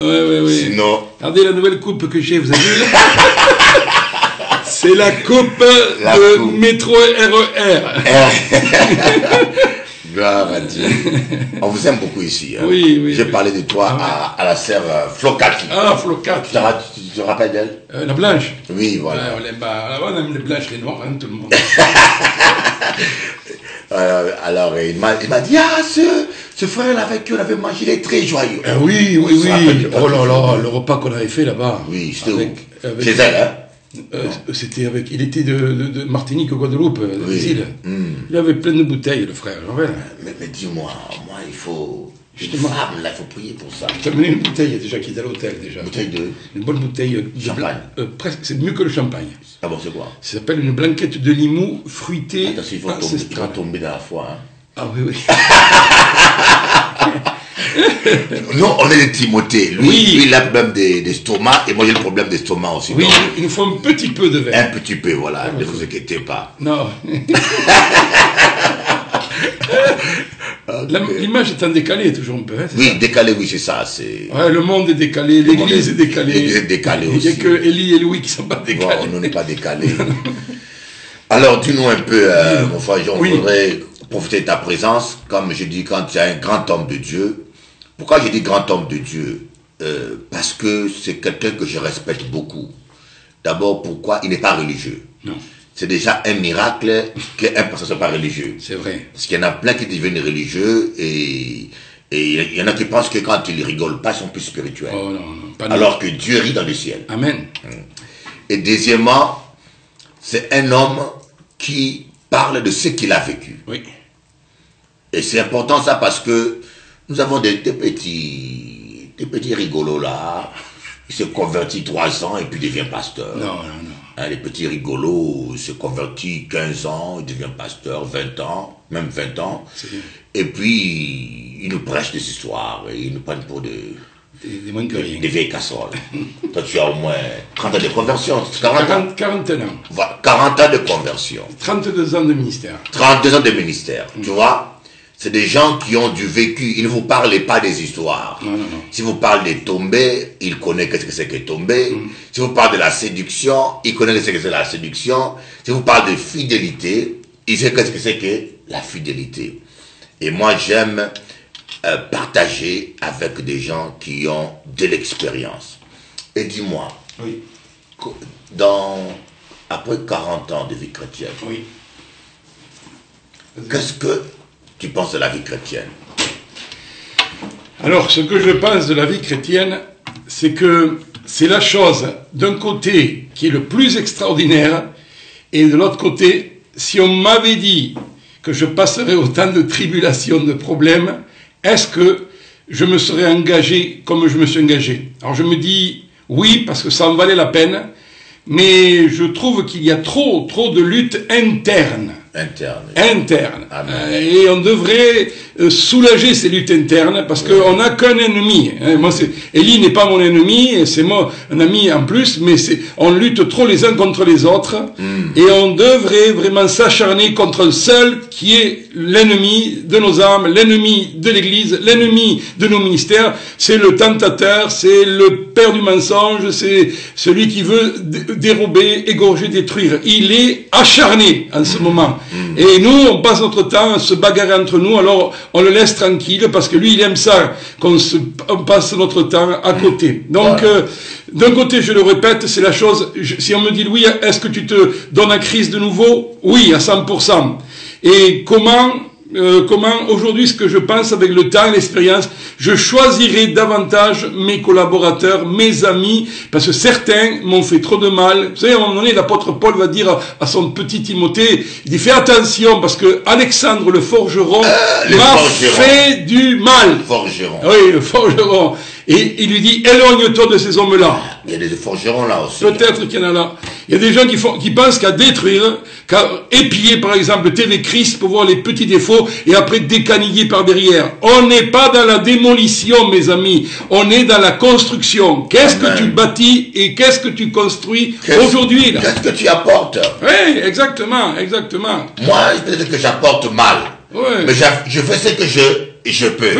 Oui. Sinon... Regardez la nouvelle coupe que j'ai, vous avez vu là? C'est la coupe de métro RER. Gloire à Dieu. On vous aime beaucoup ici. Hein. Oui. J'ai parlé de toi à la sœur Flocati. Ah, Flocati. Tu te rappelles d'elle? La blanche. Oui, voilà. On aime les blanches, les noirs, hein, tout le monde. Alors, il m'a dit, ce frère avec qui on avait mangé, il est très joyeux. Oui. Oh là là, le repas qu'on avait fait là-bas. Oui, c'était où? Chez elle, hein? C'était avec. Il était de Martinique, Guadeloupe, des îles. Il avait plein de bouteilles, le frère. Mais dis-moi, il faut. Justement. Une femme, là, il faut prier pour ça. Je t'ai amené une bouteille déjà qui est à l'hôtel déjà. Bouteille de. Une bonne bouteille de champagne. Presque, c'est mieux que le champagne. Ah bon, c'est quoi? Ça s'appelle une blanquette de Limoux fruitée. Attention, il faut tomber dans la foi. Hein. Ah oui. Nous, on est des Timothée. Lui, il a le problème d'estomac et moi j'ai le problème d'estomac aussi. Oui, donc, il nous faut un petit peu de vin. Un petit peu, voilà. Ne vous inquiétez pas. Non. L'image est en décalé toujours un peu. Hein, oui, ça décalé, oui, c'est ça. Ouais, le monde est décalé, l'église est décalée. L'église est décalée aussi. Il n'y a que Élie et Louis qui ne sont pas décalés. Bon, on n'est pas décalés. Alors, dis-nous un peu, mon frère Jean, on voudrait profiter de ta présence. Comme je dis, quand il y a un grand homme de Dieu. Pourquoi je dis grand homme de Dieu? Parce que c'est quelqu'un que je respecte beaucoup. D'abord, pourquoi? Il n'est pas religieux. Non. C'est déjà un miracle qu'un pasteur ne soit pas religieux. C'est vrai. Parce qu'il y en a plein qui deviennent religieux et il y en a qui pensent que quand ils rigolent pas, ils sont plus spirituels. Oh non, pas alors que Dieu rit dans le ciel. Amen. Et deuxièmement, c'est un homme qui parle de ce qu'il a vécu. Oui. Et c'est important ça parce que nous avons des petits rigolos là. Il se convertit 3 ans et puis devient pasteur. Non. Hein, les petits rigolos se convertit 15 ans, il devient pasteur, 20 ans, même 20 ans. Et puis, ils nous prêchent des histoires et ils nous prennent pour des vieilles casseroles. Toi, tu as au moins 30 ans de conversion. 40 ans. 40 ans de conversion. 32 ans de ministère. 32 ans de ministère, tu vois. C'est des gens qui ont du vécu. Ils ne vous parlent pas des histoires. Non. Si vous parlez des tombées, ils connaissent ce que c'est que tomber. Si vous parlez de la séduction, ils connaissent ce que c'est la séduction. Si vous parlez de fidélité, ils savent ce que c'est que la fidélité. Et moi, j'aime partager avec des gens qui ont de l'expérience. Et dis-moi, après 40 ans de vie chrétienne, qu'est-ce que tu penses de la vie chrétienne? Alors, ce que je pense de la vie chrétienne, c'est que c'est la chose, d'un côté, qui est le plus extraordinaire, et de l'autre côté, si on m'avait dit que je passerais autant de tribulations, de problèmes, est-ce que je me serais engagé comme je me suis engagé? Alors je me dis, oui, parce que ça en valait la peine, mais je trouve qu'il y a trop de luttes internes. Et on devrait soulager ces luttes internes parce qu'on n'a qu'un ennemi. Moi, Élie n'est pas mon ennemi, c'est moi un ami en plus, mais on lutte trop les uns contre les autres et on devrait vraiment s'acharner contre un seul qui est l'ennemi de nos âmes, l'ennemi de l'Église, l'ennemi de nos ministères. C'est le tentateur, c'est le père du mensonge, c'est celui qui veut dérober, égorger, détruire. Il est acharné en ce moment. Et nous, on passe notre temps à se bagarrer entre nous, alors on le laisse tranquille, parce que lui, il aime ça, on passe notre temps à côté. Donc, d'un côté, je le répète, c'est la chose, si on me dit, Louis, est-ce que tu te donnes à Christ de nouveau? Oui, à 100%. Et comment aujourd'hui, ce que je pense avec le temps et l'expérience, je choisirai davantage mes collaborateurs, mes amis, parce que certains m'ont fait trop de mal. Vous savez, à un moment donné, l'apôtre Paul va dire à son petit Timothée, il dit, fais attention, parce que Alexandre le forgeron m'a fait du mal. Oui, le forgeron. Et il lui dit, éloigne-toi de ces hommes-là. Il y a des forgerons là aussi. Peut-être qu'il y en a là. Il y a des gens qui pensent qu'à détruire, qu'à épier par exemple TV Christ pour voir les petits défauts et après décaniller par derrière. On n'est pas dans la démolition, mes amis. On est dans la construction. Qu'est-ce que tu bâtis et qu'est-ce que tu construis aujourd'hui là? Qu'est-ce que tu apportes? Oui, exactement. Moi, peut-être que j'apporte mal. Mais je fais ce que je peux.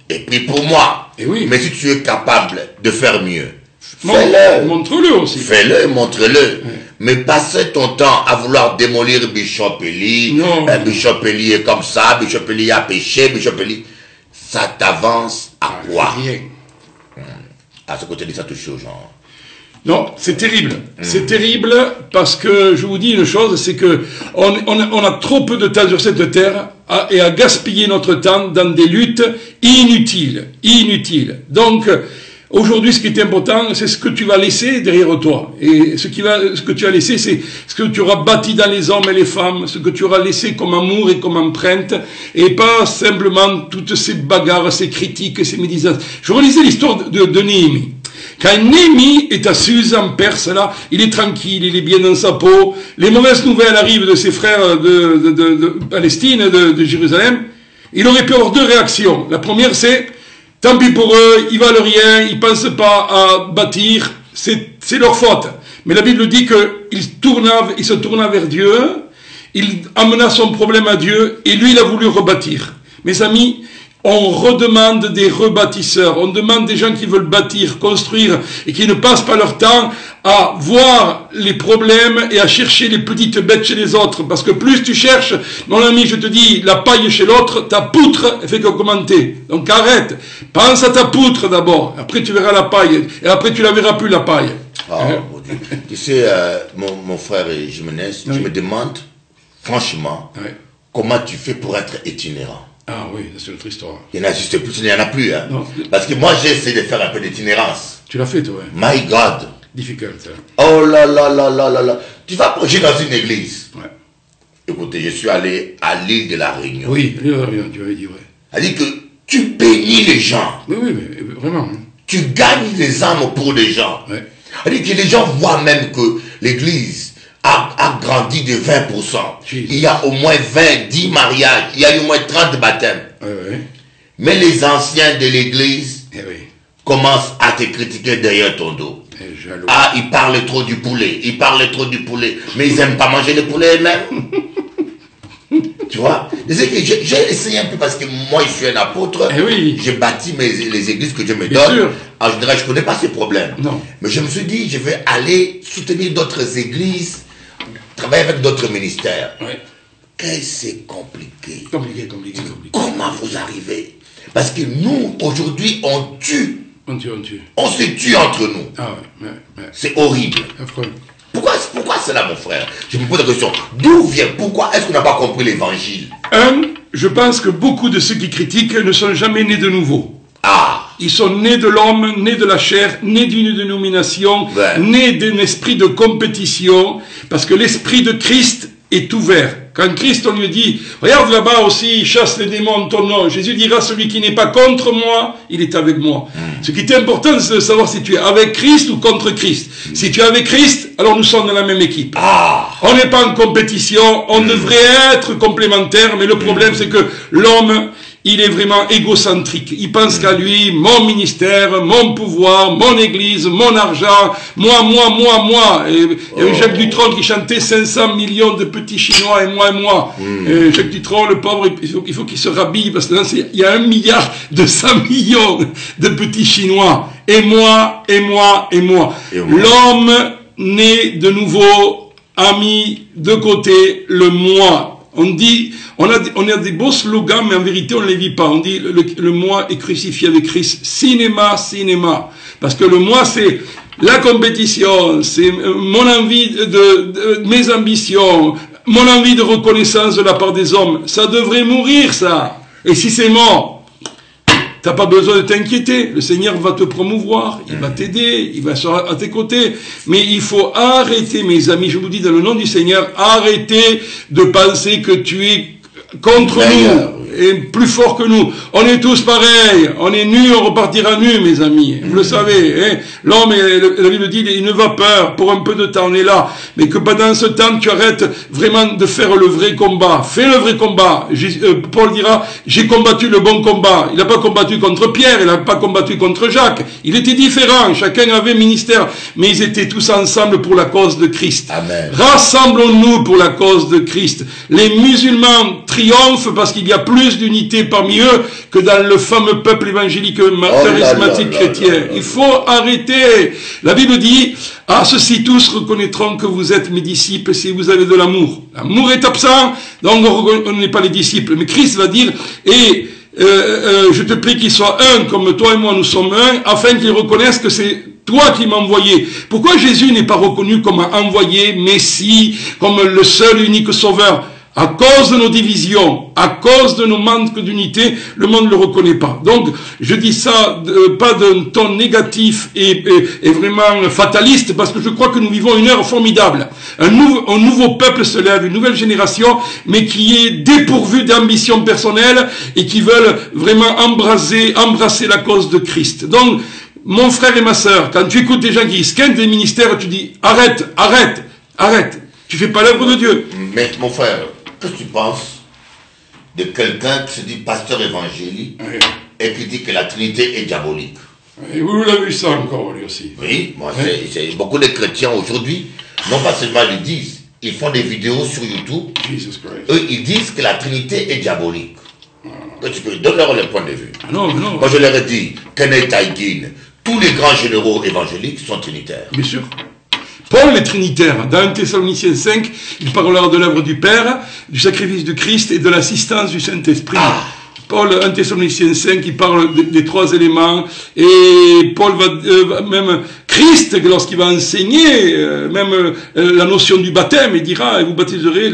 Et puis pour moi. Et oui. Mais si tu es capable de faire mieux, fais-le. Montre-le aussi. Fais-le, montre-le. Mais passer ton temps à vouloir démolir Bishop Eli, Bishop Eli est comme ça, Bishop Eli a péché, Bishop Eli, ça t'avance à quoi? Rien. À ce côté de ça touche aux gens. Non, c'est terrible. C'est terrible parce que je vous dis une chose, c'est que on a trop peu de temps sur cette terre et à gaspiller notre temps dans des luttes inutiles. Donc, aujourd'hui, ce qui est important, c'est ce que tu vas laisser derrière toi. Et ce que tu as laissé, c'est ce que tu auras bâti dans les hommes et les femmes, ce que tu auras laissé comme amour et comme empreinte, et pas simplement toutes ces bagarres, ces critiques, ces médisances. Je relisais l'histoire de Néhémie. Quand Néhémie est à Suse, en Perse, là, il est tranquille, il est bien dans sa peau. Les mauvaises nouvelles arrivent de ses frères de Palestine, de Jérusalem. Il aurait pu avoir deux réactions. La première, c'est tant pis pour eux, ils valent rien, ils pensent pas à bâtir, c'est leur faute. Mais la Bible dit qu'il se tourna vers Dieu, il amena son problème à Dieu, et lui, il a voulu rebâtir. Mes amis, on redemande des rebâtisseurs, on demande des gens qui veulent bâtir, construire, et qui ne passent pas leur temps à voir les problèmes et à chercher les petites bêtes chez les autres. Parce que plus tu cherches, mon ami, je te dis, la paille chez l'autre, ta poutre, elle fait qu'augmenter. Donc arrête, pense à ta poutre d'abord, après tu verras la paille, et après tu la verras plus la paille. Oh, mon Dieu. Tu sais, mon frère Jimenez, je me demande, franchement, comment tu fais pour être itinérant? Ah oui, c'est une autre histoire. Il n'y en a juste plus, il n'y en a plus. Hein. Parce que moi, j'ai essayé de faire un peu d'itinérance. Tu l'as fait, toi, My God. Difficile. Oh là là là là là là. Tu vas prêcher dans une église. Écoutez, je suis allé à l'île de la Réunion. Oui, l'île de la Réunion, tu avais dit, C'est-à-dire que tu bénis les gens. Oui, mais vraiment. Tu gagnes les âmes pour les gens. C'est-à-dire que les gens voient même que l'église a grandi de 20%. Il y a au moins 10 mariages, il y a au moins 30 baptêmes. Mais les anciens de l'église commencent à te critiquer derrière ton dos. Ah, ils parlent trop du poulet, mais ils n'aiment pas manger le poulet eux-mêmes. Tu vois? J'ai essayé un peu parce que moi je suis un apôtre, j'ai bâti les églises que Dieu me donne. En général, je ne connais pas ces problèmes. Mais je me suis dit, je vais aller soutenir d'autres églises, travailler avec d'autres ministères. Que c'est compliqué. Compliqué. Comment vous arrivez? Parce que nous, aujourd'hui, on tue. On se tue entre nous. C'est horrible. Pourquoi cela, mon frère? Je me pose la question. D'où vient? Pourquoi est-ce qu'on n'a pas compris l'évangile? Je pense que beaucoup de ceux qui critiquent ne sont jamais nés de nouveau. Ils sont nés de l'homme, nés de la chair, nés d'une dénomination, nés d'un esprit de compétition, parce que l'esprit de Christ est ouvert. Quand Christ, on lui dit, regarde là-bas aussi, chasse les démons en ton nom, Jésus dira, celui qui n'est pas contre moi, il est avec moi. Ce qui est important, c'est de savoir si tu es avec Christ ou contre Christ. Si tu es avec Christ, alors nous sommes dans la même équipe. On n'est pas en compétition, on devrait être complémentaires, mais le problème, c'est que l'homme, il est vraiment égocentrique. Il pense qu'à lui, mon ministère, mon pouvoir, mon église, mon argent, moi. Et il y avait Jacques Dutronc qui chantait 500 millions de petits Chinois et moi. Et Jacques Dutronc, le pauvre, il faut qu'il se rhabille parce que là, il y a 1 milliard de 100 millions de petits Chinois. Et moi. L'homme né de nouveau a mis de côté le moi. On a des beaux slogans, mais en vérité, on ne les vit pas. On dit le moi est crucifié avec Christ. Cinéma. Parce que le moi, c'est la compétition, c'est mon envie mes ambitions, mon envie de reconnaissance de la part des hommes. Ça devrait mourir, ça. Et si c'est mort, t'as pas besoin de t'inquiéter. Le Seigneur va te promouvoir, il va t'aider, il va être à tes côtés. Mais il faut arrêter, mes amis, je vous dis dans le nom du Seigneur, arrêtez de penser que tu es contre nous et plus fort que nous. On est tous pareils. On est nus, on repartira nus, mes amis. Vous le savez. Hein? L'homme, la Bible dit, il ne va peur. Pour un peu de temps, on est là. Mais que pendant ce temps, tu arrêtes vraiment de faire le vrai combat. Fais le vrai combat. Paul dira, j'ai combattu le bon combat. Il n'a pas combattu contre Pierre. Il n'a pas combattu contre Jacques. Il était différent. Chacun avait ministère. Mais ils étaient tous ensemble pour la cause de Christ. Amen. Rassemblons-nous pour la cause de Christ. Les musulmans triomphent parce qu'il y a plus plus d'unité parmi eux que dans le fameux peuple évangélique charismatique chrétien. Il faut arrêter. La Bible dit, ah, ceux-ci tous reconnaîtront que vous êtes mes disciples si vous avez de l'amour. L'amour est absent, donc on n'est pas les disciples. Mais Christ va dire, et je te prie qu'ils soient un comme toi et moi nous sommes un, afin qu'ils reconnaissent que c'est toi qui m'as envoyé. Pourquoi Jésus n'est pas reconnu comme envoyé, Messie, comme le seul et unique sauveur? À cause de nos divisions, à cause de nos manques d'unité, le monde ne le reconnaît pas. Donc, je dis ça pas d'un ton négatif et vraiment fataliste, parce que je crois que nous vivons une ère formidable. Un nouveau peuple se lève, une nouvelle génération, mais qui est dépourvue d'ambition personnelle et qui veulent vraiment embrasser la cause de Christ. Donc, mon frère et ma sœur, quand tu écoutes des gens qui squintent des ministères, tu dis arrête, arrête, arrête. Tu fais pas l'œuvre de Dieu. Mais mon frère, qu'est-ce que tu penses de quelqu'un qui se dit pasteur évangélique et qui dit que la Trinité est diabolique? Et vous l'avez vu ça encore, lui aussi. Oui, moi, c'est beaucoup de chrétiens aujourd'hui, non pas seulement le disent, ils font des vidéos sur YouTube. Eux, ils disent que la Trinité est diabolique. Tu peux donner leur point de vue. Ah non, non. Moi, je leur ai dit, Kenneth Hagin, tous les grands généraux évangéliques sont trinitaires. Bien sûr. Paul est trinitaire. Dans 1 Thessaloniciens 5, il parlera de l'œuvre du Père, du sacrifice de Christ et de l'assistance du Saint-Esprit. Ah. Paul, 1 Thessaloniciens 5, il parle des trois éléments. Et Paul va même, Christ, lorsqu'il va enseigner, même la notion du baptême, il dira, et vous baptiserez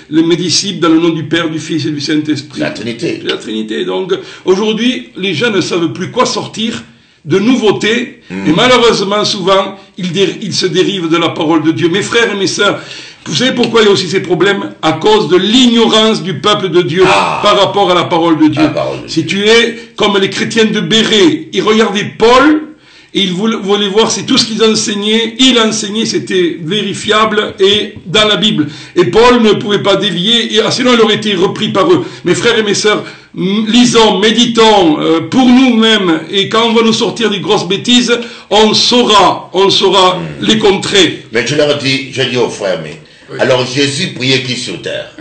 mes disciples dans le nom du Père, du Fils et du Saint-Esprit. La Trinité. La Trinité. Donc, aujourd'hui, les gens ne savent plus quoi sortir de nouveautés, et malheureusement, souvent, ils se dérivent de la parole de Dieu. Mes frères et mes sœurs, vous savez pourquoi il y a aussi ces problèmes? À cause de l'ignorance du peuple de Dieu par rapport à la parole de Dieu. Si tu es comme les chrétiens de Béret, ils regardaient Paul, et ils voulaient voir si tout ce qu'ils enseignaient, il enseignait, c'était vérifiable et dans la Bible. Et Paul ne pouvait pas dévier, et sinon il aurait été repris par eux. Mes frères et mes sœurs, lisons, méditons pour nous-mêmes, et quand on va nous sortir des grosses bêtises, on saura les contrer. Mais je leur dis, je dis aux frères, mais alors Jésus priait qui sur terre?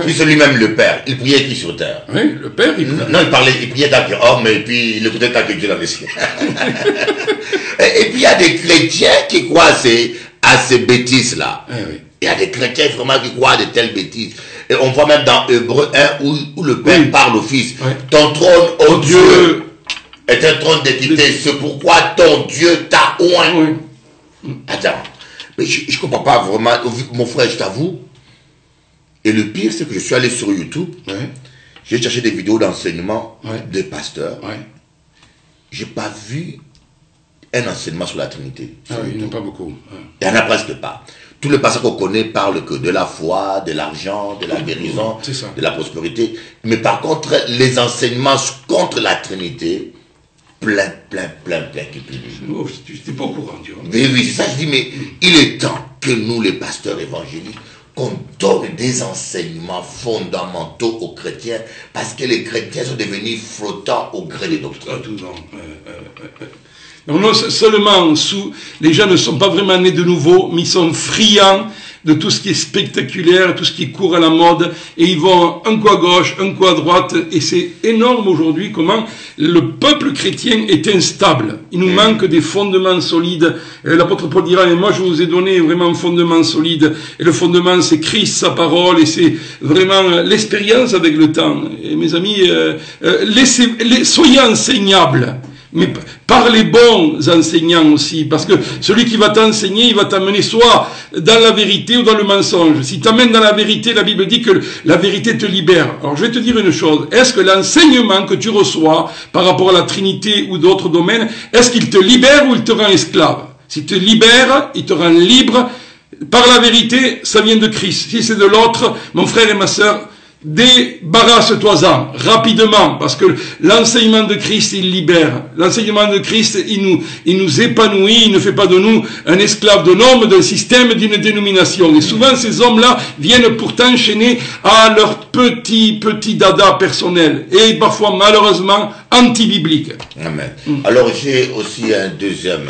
Puis c'est lui-même le Père, il priait qui sur terre? Oui, le Père, Non, il priait tant que homme, et puis il écoutait tant que Dieu dans les cieux. Et puis il y a des chrétiens qui croient à ces bêtises-là. Il y a des chrétiens vraiment qui croient à de telles bêtises. Et on voit même dans Hébreux 1 où le Père parle au Fils. Ton trône, ô Dieu, est un trône d'équité. C'est pourquoi ton Dieu t'a oint. Attends. Mais je ne comprends pas vraiment. Mon frère, je t'avoue. Et le pire, c'est que je suis allé sur YouTube. J'ai cherché des vidéos d'enseignement de pasteurs. Je n'ai pas vu un enseignement sur la Trinité. Il n'y en a pas beaucoup. Il n'y en a presque pas. Tous les pasteurs qu'on connaît parlent que de la foi, de l'argent, de la guérison, de la prospérité. Mais par contre, les enseignements contre la Trinité, plein qui publient. Oh, tu n'étais pas au courant, tu vois. Mais oui, c'est ça, je dis, mais il est temps que nous, les pasteurs évangéliques, qu'on donne des enseignements fondamentaux aux chrétiens, parce que les chrétiens sont devenus flottants au gré des doctrines. Donc non seulement les gens ne sont pas vraiment nés de nouveau, mais ils sont friands de tout ce qui est spectaculaire, tout ce qui court à la mode, et ils vont un coup à gauche, un coup à droite, et c'est énorme aujourd'hui comment le peuple chrétien est instable. Il nous manque des fondements solides. L'apôtre Paul dira, mais moi je vous ai donné vraiment un fondement solide, et le fondement c'est Christ, sa parole, et c'est vraiment l'expérience avec le temps. Et mes amis, soyez enseignables. Mais par les bons enseignants aussi, parce que celui qui va t'enseigner, il va t'amener soit dans la vérité ou dans le mensonge. Si t'amènes dans la vérité, la Bible dit que la vérité te libère. Alors je vais te dire une chose, est-ce que l'enseignement que tu reçois par rapport à la Trinité ou d'autres domaines, est-ce qu'il te libère ou il te rend esclave? S'il te libère, il te rend libre. Par la vérité, ça vient de Christ. Si c'est de l'autre, mon frère et ma sœur, débarrasse-toi-en rapidement, parce que l'enseignement de Christ il libère, l'enseignement de Christ il nous épanouit, il ne fait pas de nous un esclave d'un homme, d'un système, d'une dénomination. Et souvent ces hommes-là viennent pour t'enchaîner à leur petit dada personnel, et parfois malheureusement anti-biblique. Amen. Alors j'ai aussi un deuxième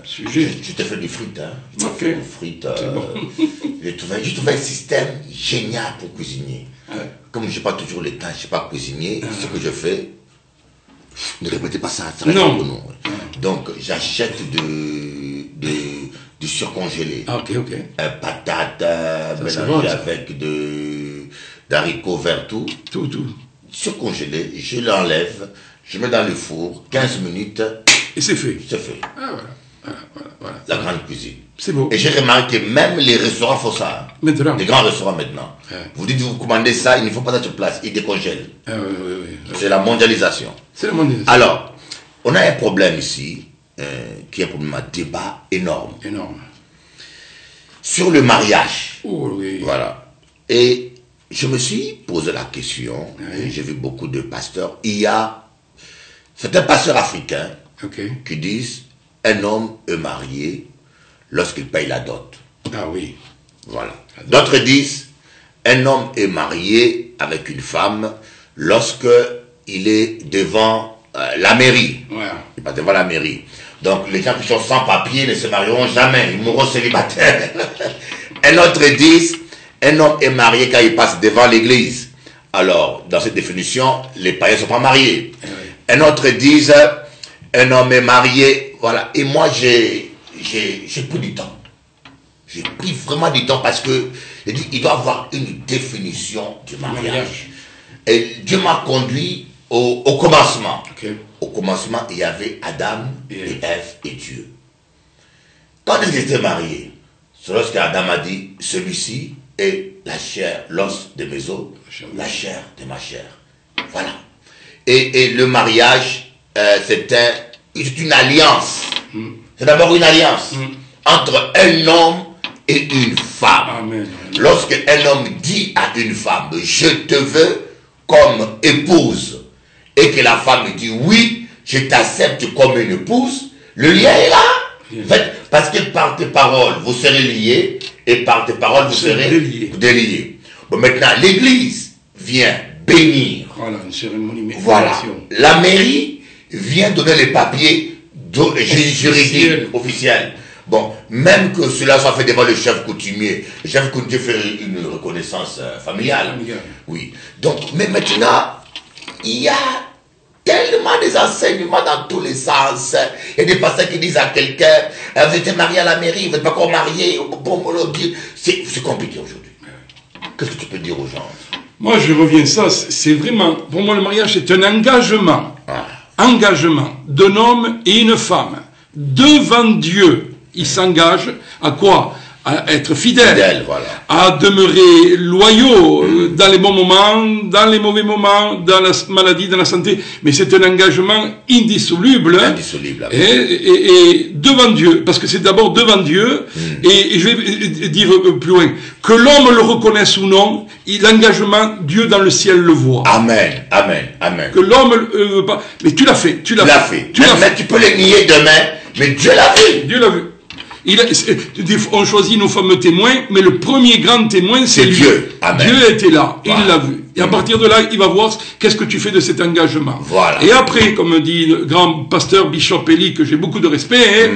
sujet. Je t'ai fait du frites, hein. Ok. Frites. J'ai trouvé un système génial pour cuisiner. comme je n'ai pas toujours le temps, je ne sais pas cuisiner, ce que je fais, ne répétez pas ça, ça non. Pour nous. Donc, j'achète du surcongelé. Ah, ok. Patates mélangées avec d'haricots verts, tout. Surcongelé, je l'enlève, je mets dans le four, 15 minutes. Et c'est fait. C'est fait. Ah, voilà. La grande cuisine. C'est beau. Et j'ai remarqué, même les restaurants font ça. Maintenant. Les grands restaurants maintenant. Vous dites, vous commandez ça, il ne faut pas être sur place, ils décongèlent. Oui. C'est la mondialisation. C'est la mondialisation. Alors, on a un problème ici, qui est un problème à débat énorme. Sur le mariage. Oh oui. Voilà. Et je me suis posé la question, j'ai vu beaucoup de pasteurs, il y a certains pasteurs africains qui disent un homme est marié lorsqu'il paye la dot. Ah oui. Voilà. D'autres disent un homme est marié avec une femme lorsque il est devant la mairie. Voilà. Il va devant la mairie. Donc les gens qui sont sans papier ne se marieront jamais, ils mourront célibataires. Un autre dit un homme est marié quand il passe devant l'église. Alors, dans cette définition, les païens ne sont pas mariés. Un autre dit un homme est marié, voilà. Et moi, j'ai pris du temps. J'ai pris vraiment du temps parce que il doit y avoir une définition du mariage. Et Dieu m'a conduit au commencement. Au commencement, il y avait Adam et Ève et Dieu. Quand ils étaient mariés, c'est lorsque Adam a dit, celui-ci est la chair, l'os de mes os, la chair de ma chair. Voilà. Et le mariage, c'est une alliance. C'est d'abord une alliance entre un homme et une femme. Amen. Lorsque un homme dit à une femme, je te veux comme épouse, et que la femme dit oui, je t'accepte comme une épouse, le lien est là. En fait, parce que par tes paroles, vous serez liés, et par tes paroles, vous serez déliés. Bon, maintenant, l'église vient bénir. Voilà, une cérémonie. Voilà. La mairie vient donner les papiers juridiques officiels. Bon, même que cela soit fait devant le chef coutumier. Le chef coutumier fait une reconnaissance familiale. Oui. Donc, mais maintenant, il y a tellement des enseignements dans tous les sens. Il y a des pasteurs qui disent à quelqu'un, vous êtes marié à la mairie, vous n'êtes pas encore marié. C'est compliqué aujourd'hui. Qu'est-ce que tu peux dire aux gens? Moi, je reviens ça, c'est vraiment, pour moi, le mariage, c'est un engagement. Engagement d'un homme et une femme. Devant Dieu, ils s'engagent à quoi? À être fidèles, voilà. À demeurer loyaux dans les bons moments, dans les mauvais moments, dans la maladie, dans la santé. Mais c'est un engagement indissoluble. Indissoluble. Et devant Dieu, parce que c'est d'abord devant Dieu, et je vais dire plus loin, que l'homme le reconnaisse ou non, l'engagement, Dieu dans le ciel le voit. Amen, amen, amen. Que l'homme veut pas, mais tu l'as fait, tu l'as fait. Mais tu peux le nier demain, mais Dieu l'a vu. Dieu l'a vu. On choisit nos fameux témoins, mais le premier grand témoin, c'est Dieu. Amen. Dieu était là, il l'a vu. Et à partir de là, il va voir qu'est-ce que tu fais de cet engagement. Voilà. Et après, comme dit le grand pasteur Bishop Eli, que j'ai beaucoup de respect,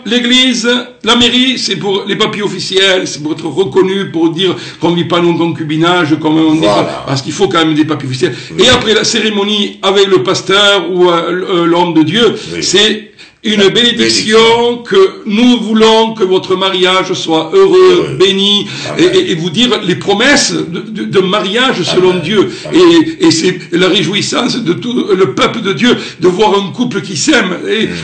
l'église, la mairie, c'est pour les papiers officiels, c'est pour être reconnu, pour dire qu'on ne vit pas non concubinage, comme on dit, parce qu'il faut quand même des papiers officiels. Et après la cérémonie avec le pasteur ou l'homme de Dieu, c'est une bénédiction que nous voulons que votre mariage soit heureux, béni, et vous dire les promesses de mariage selon Dieu. Et c'est la réjouissance de tout le peuple de Dieu de voir un couple qui s'aime.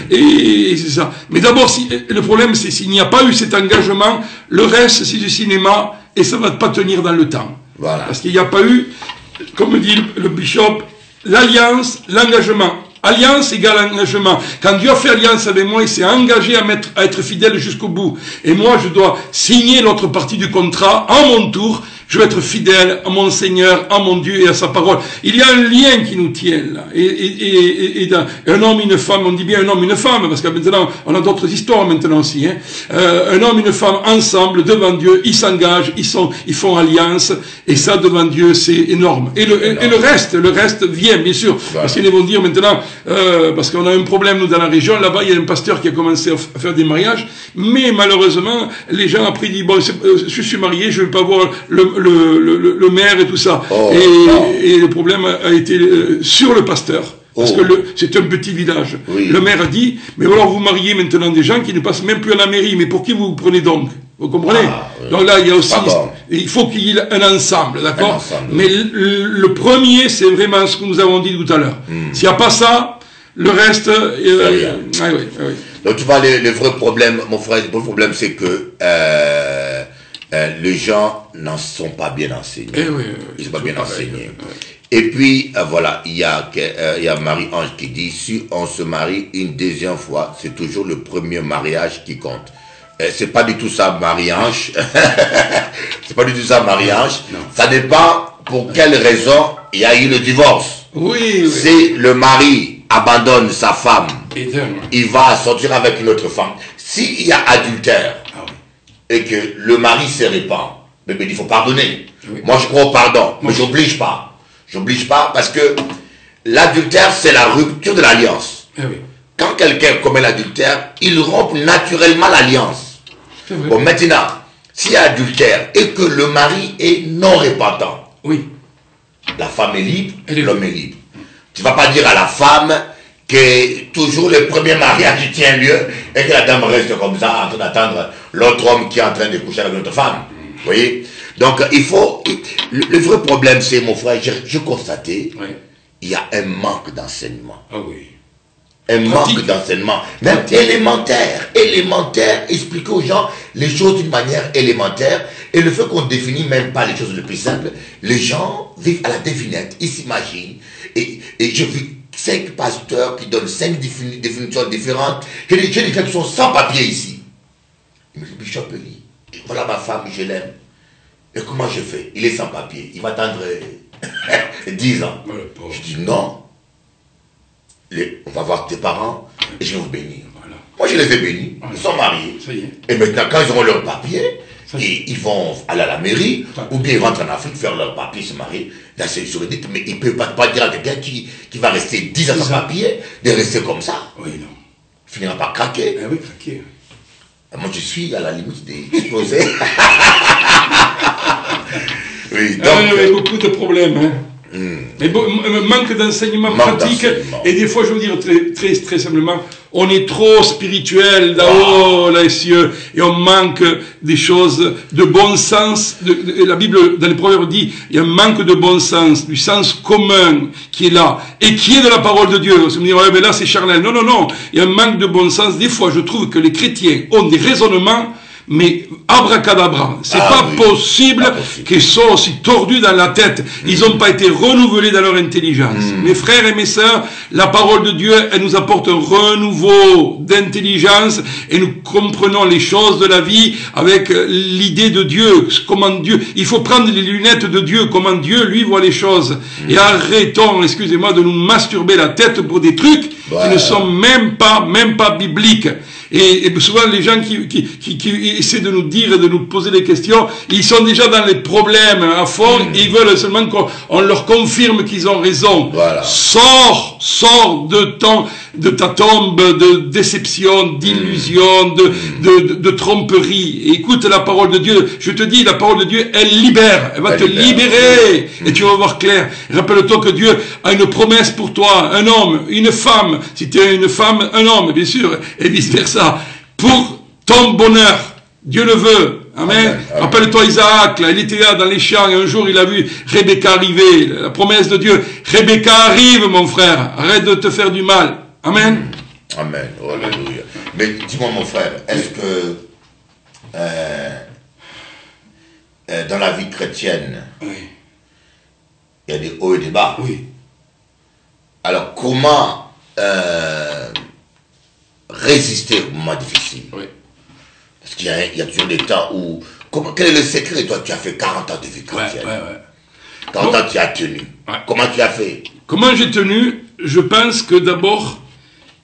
Et c'est ça. Mais d'abord, le problème, c'est s'il n'y a pas eu cet engagement, le reste, c'est du cinéma, et ça ne va pas tenir dans le temps. Voilà. Parce qu'il n'y a pas eu, comme dit le bishop, l'alliance, l'engagement. Alliance égale engagement. Quand Dieu a fait alliance avec moi, il s'est engagé à être fidèle jusqu'au bout. Et moi, je dois signer l'autre partie du contrat à mon tour. Je veux être fidèle à mon Seigneur, à mon Dieu et à sa parole. Il y a un lien qui nous tient là. Et un homme, une femme, on dit bien un homme, une femme, parce que maintenant, on a d'autres histoires maintenant aussi. Un homme, une femme, ensemble, devant Dieu, ils s'engagent, ils font alliance. Et ça, devant Dieu, c'est énorme. Et le reste vient, bien sûr. Voilà. Parce qu'ils vont dire maintenant, parce qu'on a un problème, nous, dans la région, là-bas, il y a un pasteur qui a commencé à faire des mariages, mais malheureusement, les gens après disent, bon, je suis marié, je ne vais pas voir le maire et tout ça. Oh, et le problème a été sur le pasteur. Parce que c'est un petit village. Oui. Le maire a dit, mais alors vous mariez maintenant des gens qui ne passent même plus à la mairie, mais pour qui vous prenez donc? Vous comprenez? Oui. Donc là, il y a aussi, bon. il faut qu'il y ait un ensemble, d'accord? Mais Oui. le premier, c'est vraiment ce que nous avons dit tout à l'heure. S'il n'y a pas ça, le reste, oui. Donc tu vois, le vrai problème, mon frère, le vrai problème, c'est que les gens n'en sont pas bien enseignés. Ils ne sont pas bien enseignés. Et puis, voilà, il y a Marie-Ange qui dit, si on se marie une deuxième fois, c'est toujours le premier mariage qui compte. C'est pas du tout ça, Marie-Ange. C'est pas du tout ça, Marie-Ange. Ça dépend pour quelle raison il y a eu le divorce. Oui. Si le mari abandonne sa femme, il va sortir avec une autre femme. S'il y a adultère, et que le mari se répand, mais il faut pardonner. Oui. Moi, je crois au pardon, mais j'oblige pas. J'oblige pas parce que l'adultère, c'est la rupture de l'alliance. Quand quelqu'un commet l'adultère, il rompt naturellement l'alliance. Bon, maintenant, s'il y a adultère et que le mari est non repentant, la femme est libre, l'homme est libre. Tu ne vas pas dire à la femme que toujours le premier mariage tient lieu et que la dame reste comme ça en train d'attendre l'autre homme qui est en train de coucher avec l'autre femme. Vous voyez? Donc, il faut... Le vrai problème, c'est, mon frère, j'ai constaté, il y a un manque d'enseignement. Un manque d'enseignement, même élémentaire, expliquer aux gens les choses d'une manière élémentaire, et le fait qu'on définit même pas les choses les plus simples, les gens vivent à la devinette, ils s'imaginent, et je vis 5 pasteurs qui donnent 5 définitions différentes, j'ai des gens qui sont sans papier ici. Il me dit, Bishop Eli, voilà ma femme, je l'aime, et comment je fais? Il est sans papier, il va attendre 10 ans. Je dis non. On va voir tes parents et je vais vous bénir. Moi, je les ai bénis. Ils sont mariés. Et maintenant, quand ils auront leur papier, ils vont aller à la mairie, ou bien ils rentrent en Afrique faire leur papier, se marier. Là, c'est juridique, mais ils ne peuvent pas dire à quelqu'un qui va rester 10 ans sans papier, de rester comme ça. Il finira par craquer. Moi, je suis à la limite d'exploser. Donc, il y a beaucoup de problèmes. Mais manque d'enseignement pratique, et des fois, je veux dire très simplement, on est trop spirituel là-haut, là les cieux, et on manque des choses de bon sens. La Bible, dans les Proverbes, dit, il y a un manque de bon sens, du sens commun qui est là, et qui est de la parole de Dieu. Vous me dire, ouais, mais là c'est charnel. Non, il y a un manque de bon sens. Des fois, je trouve que les chrétiens ont des raisonnements, mais abracadabra, c'est pas possible qu'ils soient aussi tordus dans la tête. Ils n'ont pas été renouvelés dans leur intelligence. Mes frères et mes sœurs, la parole de Dieu, elle nous apporte un renouveau d'intelligence et nous comprenons les choses de la vie avec l'idée de Dieu, comment Dieu, il faut prendre les lunettes de Dieu, comment Dieu, lui, voit les choses. Et arrêtons, excusez-moi, de nous masturber la tête pour des trucs qui ne sont même pas bibliques. Et souvent, les gens qui essaient de nous dire et de nous poser des questions, ils sont déjà dans les problèmes à fond, ils veulent seulement qu'on leur confirme qu'ils ont raison. Sors de ta tombe de déception, d'illusion, de tromperie. Et écoute la parole de Dieu. Je te dis, la parole de Dieu, elle libère. Elle va te libérer. Et tu vas voir clair. Rappelle-toi que Dieu a une promesse pour toi. Un homme, une femme. Si tu es une femme, un homme, bien sûr. Et vice versa. Pour ton bonheur. Dieu le veut. Amen. Rappelle-toi Isaac, là, il était là dans les champs et un jour il a vu Rebecca arriver. La promesse de Dieu. Rebecca arrive, mon frère. Arrête de te faire du mal. Amen. Amen. Alléluia. Mais dis-moi, mon frère, est-ce que dans la vie chrétienne, il y a des hauts et des bas? Alors, comment résister aux moments difficiles? Parce qu'il y a toujours des temps où... Quel est le secret? Toi, tu as fait 40 ans de vie chrétienne. 40 ans, tu as tenu. Comment tu as fait? Comment j'ai tenu? Je pense que d'abord,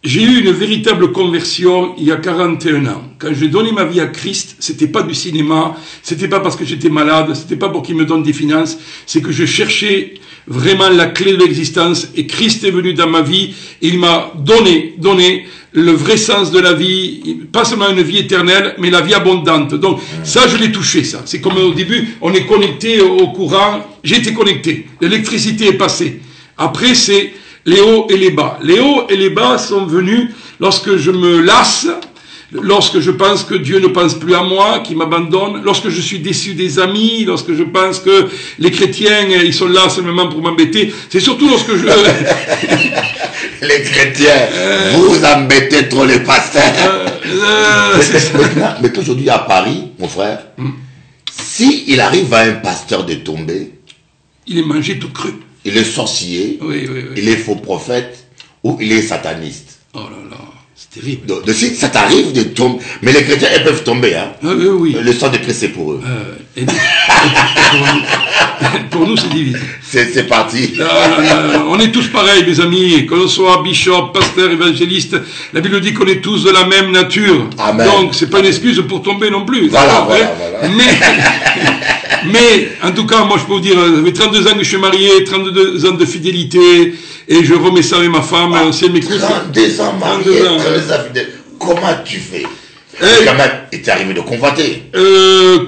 j'ai eu une véritable conversion il y a 41 ans. Quand j'ai donné ma vie à Christ, c'était pas du cinéma, c'était pas parce que j'étais malade, c'était pas pour qu'il me donne des finances, c'est que je cherchais vraiment la clé de l'existence. Et Christ est venu dans ma vie. Et il m'a donné le vrai sens de la vie, pas seulement une vie éternelle, mais la vie abondante. Donc, ça, je l'ai touché, ça. C'est comme au début, on est connecté au courant. J'ai été connecté. L'électricité est passée. Après, c'est les hauts et les bas. Les hauts et les bas sont venus lorsque je me lasse, lorsque je pense que Dieu ne pense plus à moi, qu'il m'abandonne, lorsque je suis déçu des amis, lorsque je pense que les chrétiens, ils sont là seulement pour m'embêter. C'est surtout lorsque je... Les chrétiens, vous embêtez trop les pasteurs. Mais aujourd'hui à Paris, mon frère, si il arrive à un pasteur de tomber, il est mangé tout cru. Il est sorcier, oui. il est faux prophète ou il est sataniste. Oh là là, c'est terrible. Donc, si ça t'arrive de tomber, mais les chrétiens ils peuvent tomber, hein. Oui. Le sang de Christ c'est pour eux. Pour nous c'est divisé. C'est parti. Non, on est tous pareils, mes amis. Que l'on soit bishop, pasteur, évangéliste, la Bible dit qu'on est tous de la même nature. Amen. Donc c'est pas une excuse pour tomber non plus. Voilà. Mais en tout cas, moi je peux vous dire, ça fait 32 ans que je suis marié, 32 ans de fidélité, et je remets ça avec ma femme, si elle m'écoute. 32 ans marié, 32 ans fidèle. Comment tu fais? Quand même, il t'est arrivé de convoiter.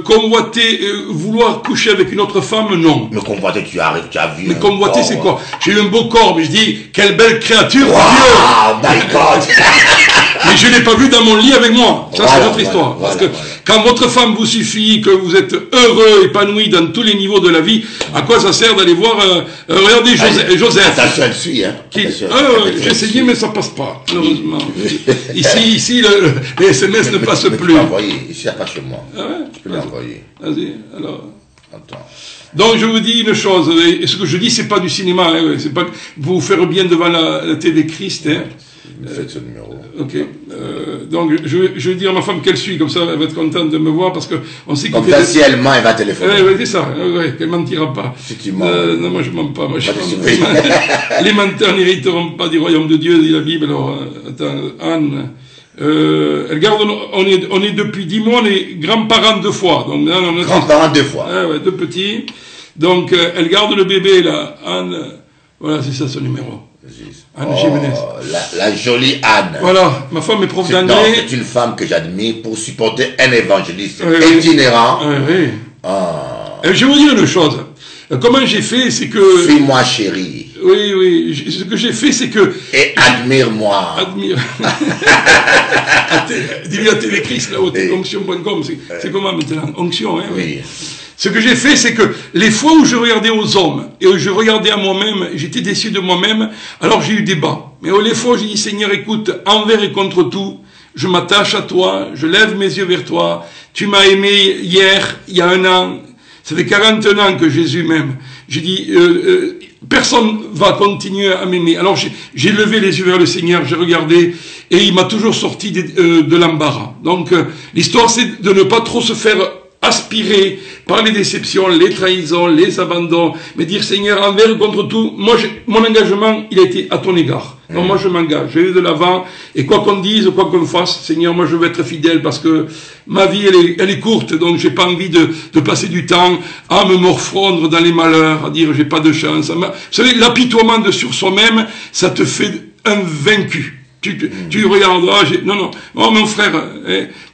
Convoiter, vouloir coucher avec une autre femme, non. Mais convoiter, tu as vu. Mais convoiter, c'est quoi? J'ai eu un beau corps, mais je dis, quelle belle créature, wow, Dieu! My God! Mais je ne l'ai pas vu dans mon lit avec moi. Ça, c'est notre histoire. Parce que quand votre femme vous suffit, que vous êtes heureux, épanoui dans tous les niveaux de la vie, à quoi ça sert d'aller voir, regardez Joseph. Attention, elle suit, hein. J'ai essayé, mais ça passe pas, malheureusement. Ici, les SMS ne passent plus. Je peux l'envoyer, ici, il n'y a pas chez moi. Ah ouais? Je peux l'envoyer. Vas-y, alors. Attends. Donc je vous dis une chose, et ce que je dis c'est pas du cinéma, hein, c'est pas vous faire bien devant la télé Christ. Hein. Faites ce numéro. Ok. Donc je vais dire à ma femme qu'elle suit, comme ça elle va être contente de me voir parce que on sait comme ça si elle ment, elle va téléphoner. Oui, c'est ça. Qu'elle mentira pas. Si tu mens. Non, moi je mens pas. Moi, les menteurs n'hériteront pas du royaume de Dieu, dit la Bible. Alors attends, Anne. Elle garde, on est depuis 10 mois, on est grands-parents 2 fois. Donc, grands-parents 2 fois. Ouais, 2 petits. Donc, elle garde le bébé, là. Anne, voilà, c'est ça son numéro. Anne Jiménez. La jolie Anne. Voilà, ma femme est prof d'anglais. C'est une femme que j'admire pour supporter un évangéliste itinérant. Oui. Je vais vous dire une chose. Comment j'ai fait, c'est que... Suis-moi chérie. Oui. Ce que j'ai fait, c'est que... Et admire-moi. Admire. Dis-lui à Téléchrist, là, onction.com. C'est comment maintenant? Onction, hein? Oui. Ce que j'ai fait, c'est que les fois où je regardais aux hommes et où je regardais à moi-même, j'étais déçu de moi-même, alors j'ai eu des bas. Mais les fois où j'ai dit, Seigneur, écoute, envers et contre tout, je m'attache à toi, je lève mes yeux vers toi. Tu m'as aimé hier, il y a 1 an. Ça fait 41 ans que Jésus m'aime. J'ai dit, personne va continuer à m'aimer. Alors j'ai levé les yeux vers le Seigneur, j'ai regardé, et il m'a toujours sorti de l'embarras. Donc l'histoire, c'est de ne pas trop se faire aspirer par les déceptions, les trahisons, les abandons, mais dire Seigneur, envers et contre tout, moi, mon engagement, il a été à ton égard. Donc moi je m'engage, je vais de l'avant, et quoi qu'on dise, quoi qu'on fasse, Seigneur, moi je veux être fidèle parce que ma vie elle est courte, donc j'ai pas envie de passer du temps à me morfondre dans les malheurs, à dire j'ai pas de chance. Vous savez, l'apitoiement sur soi-même, ça te fait un vaincu. Tu regardes, non, mon frère,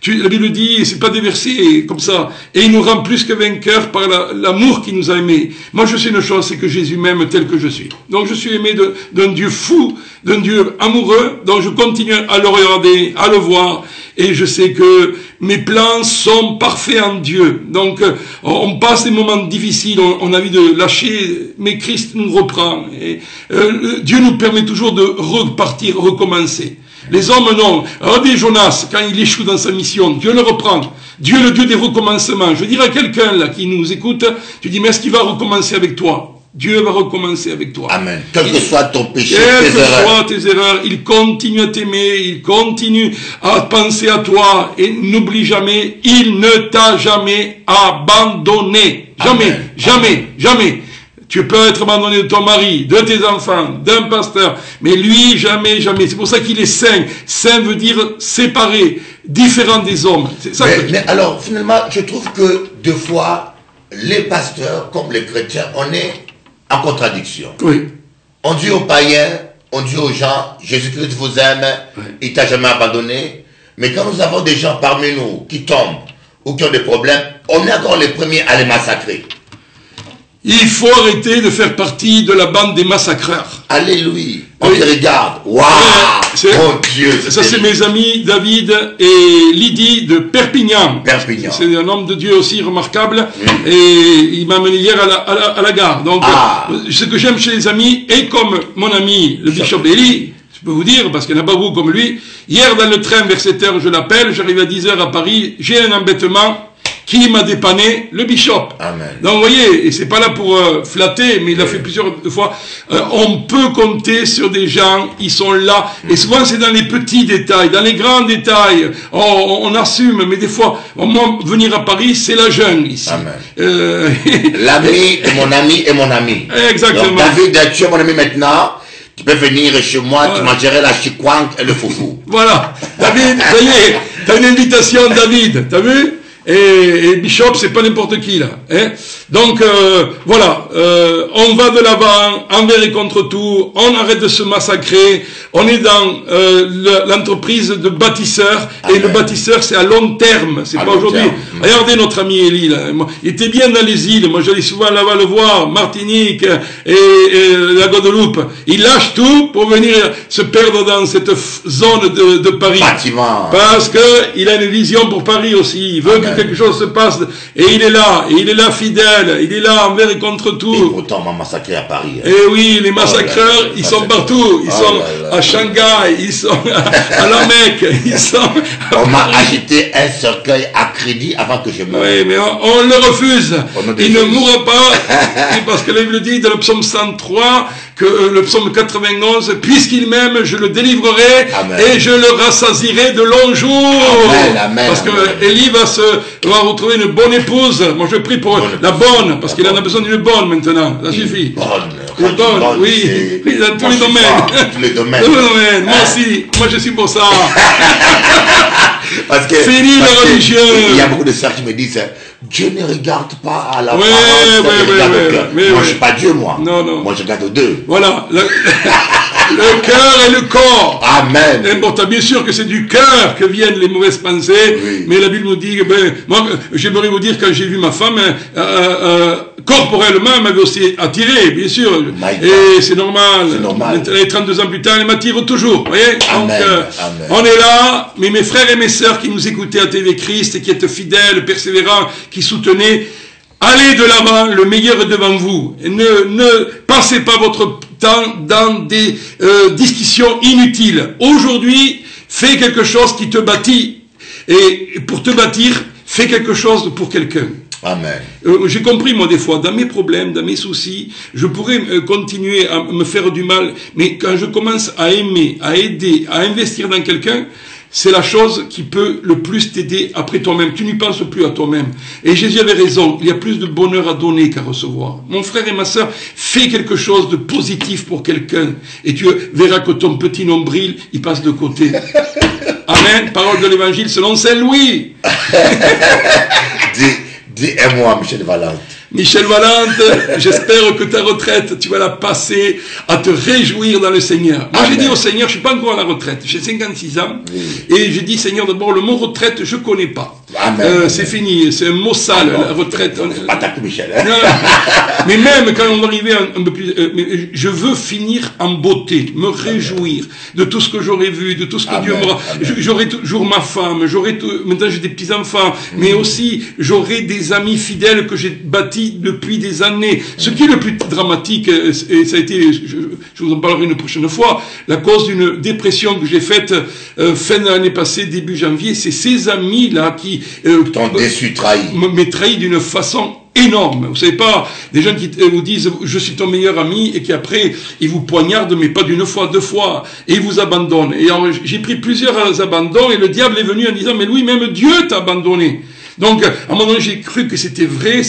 la Bible dit, c'est pas des versets comme ça, et il nous rend plus que vainqueurs par l'amour qu'il nous a aimés. Moi, je sais une chose, c'est que Jésus m'aime tel que je suis. Donc, je suis aimé d'un Dieu fou, d'un Dieu amoureux, donc je continue à le regarder, à le voir, et je sais que mes plans sont parfaits en Dieu. Donc, on passe des moments difficiles, on a envie de lâcher, mais Christ nous reprend. Et, Dieu nous permet toujours de repartir, recommencer. Les hommes, non. Regardez Jonas, quand il échoue dans sa mission, Dieu le reprend. Dieu est le Dieu des recommencements. Je dirais à quelqu'un là qui nous écoute, tu dis, mais est-ce qu'il va recommencer avec toi? Dieu va recommencer avec toi. Amen. Quel que soit ton péché, quelles que soient tes erreurs, il continue à t'aimer, il continue à penser à toi, et n'oublie jamais, il ne t'a jamais abandonné. Jamais, Amen. jamais, jamais. Tu peux être abandonné de ton mari, de tes enfants, d'un pasteur, mais lui, jamais, jamais. C'est pour ça qu'il est saint. Saint veut dire séparé, différent des hommes. C'est ça mais alors, finalement, je trouve que 2 fois, les pasteurs, comme les chrétiens, on est en contradiction. Oui. On dit aux païens, on dit aux gens, Jésus-Christ vous aime, il t'a jamais abandonné. Mais quand nous avons des gens parmi nous qui tombent ou qui ont des problèmes, on est encore les premiers à les massacrer. Il faut arrêter de faire partie de la bande des massacreurs. Alléluia. On te regarde. Waouh. Mon Dieu. Ça, c'est mes amis David et Lydie de Perpignan. Perpignan. C'est un homme de Dieu aussi remarquable. Et il m'a amené hier à la gare. Donc, ce que j'aime chez les amis, et comme mon ami, le Bishop Eli, je peux vous dire, parce qu'il n'y en a pas beaucoup comme lui, hier dans le train vers 7h, je l'appelle, j'arrive à 10h à Paris, j'ai un embêtement. Qui m'a dépanné? Le Bishop. Amen. Donc vous voyez, et c'est pas là pour flatter, mais il l'a fait plusieurs fois. On peut compter sur des gens, ils sont là, et souvent c'est dans les petits détails, dans les grands détails, on assume, mais des fois, moi, venir à Paris, c'est la jungle ici. L'ami est mon ami et mon ami. Exactement. Donc, David, tu es mon ami maintenant. Tu peux venir chez moi, tu mangerais la chikwang et le foufou. Voilà. David, ça y est, t'as une invitation, David, t'as vu? Et Bishop, c'est pas n'importe qui là. Hein. Donc voilà, on va de l'avant, envers et contre tout. On arrête de se massacrer. On est dans l'entreprise de bâtisseur. Et le bâtisseur, c'est à long terme. C'est pas aujourd'hui. Regardez notre ami Élie là. Il était bien dans les îles. Moi, j'allais souvent là-bas le voir, Martinique et la Guadeloupe. Il lâche tout pour venir se perdre dans cette zone de Paris. Bâtiment. Parce que il a une vision pour Paris aussi. Il veut que quelque chose se passe, et il est là fidèle, il est là envers et contre tout. Et pourtant, on m'a massacré à Paris. Et oui, les massacreurs, ils sont partout, ils sont à Shanghai, ils sont à la Mecque, ils sont... On m'a acheté un cercueil à crédit avant que je meure. Oui, mais on le refuse. Il ne mourra pas, parce que la Bible dit dans le psaume 103, que le psaume 91, puisqu'il m'aime, je le délivrerai, et je le rassasierai de longs jours. Amen, parce que Élie va retrouver une bonne épouse. Moi je prie pour la bonne, parce qu'il en a besoin d'une bonne maintenant. Ça suffit. Une bonne, oui, dans tous les domaines. Tous les domaines. Moi aussi, moi je suis pour ça. Parce que fini la religion. Il y a beaucoup de sœurs qui me disent, Dieu ne regarde pas à la parole, moi je suis pas Dieu, moi. Non. Moi je regarde aux deux. Voilà. Le cœur et le corps. Amen. Important, bien sûr que c'est du cœur que viennent les mauvaises pensées, mais la Bible nous dit, moi, j'aimerais vous dire, quand j'ai vu ma femme, corporellement, elle m'avait aussi attiré, bien sûr. Et c'est normal. Et 32 ans plus tard, elle m'attire toujours. Vous voyez? Donc, on est là, mais mes frères et mes sœurs qui nous écoutaient à TV Christ, et qui êtes fidèles, persévérants, qui soutenaient, allez de l'avant, le meilleur est devant vous. Et ne passez pas votre temps dans des discussions inutiles. Aujourd'hui, fais quelque chose qui te bâtit. Et pour te bâtir, fais quelque chose pour quelqu'un. Amen. J'ai compris, moi, des fois, dans mes problèmes, dans mes soucis, je pourrais continuer à me faire du mal. Mais quand je commence à aimer, à aider, à investir dans quelqu'un, c'est la chose qui peut le plus t'aider après toi-même. Tu n'y penses plus à toi-même. Et Jésus avait raison. Il y a plus de bonheur à donner qu'à recevoir. Mon frère et ma sœur, fais quelque chose de positif pour quelqu'un. Et tu verras que ton petit nombril, il passe de côté. Amen. Parole de l'évangile selon Saint Louis. Dis un mot à Michel Valente. Michel Valente, j'espère que ta retraite, tu vas la passer à te réjouir dans le Seigneur. Moi, j'ai dit au Seigneur, je suis pas encore à la retraite, j'ai 56 ans, et j'ai dit, Seigneur, d'abord, le mot retraite, je connais pas. C'est fini, c'est un mot sale, la retraite. Pas taper Michel. Non, mais même quand on va arriver un peu plus, je veux finir en beauté, me réjouir de tout ce que j'aurais vu, de tout ce que Dieu m'aura. J'aurai toujours ma femme, maintenant j'ai des petits enfants, mais aussi j'aurai des amis fidèles que j'ai bâtis depuis des années. Ce qui est le plus dramatique, et ça a été, je vous en parlerai une prochaine fois, la cause d'une dépression que j'ai faite fin de l'année passée, début janvier, c'est ces amis-là qui t'ont déçu, trahi. Me trahi d'une façon énorme. Vous savez pas, des gens qui vous disent je suis ton meilleur ami et qui après ils vous poignardent, mais pas d'une fois, deux fois, et ils vous abandonnent. Et alors j'ai pris plusieurs abandons et le diable est venu en disant mais Louis, même Dieu t'a abandonné. Donc à un moment donné j'ai cru que c'était vrai.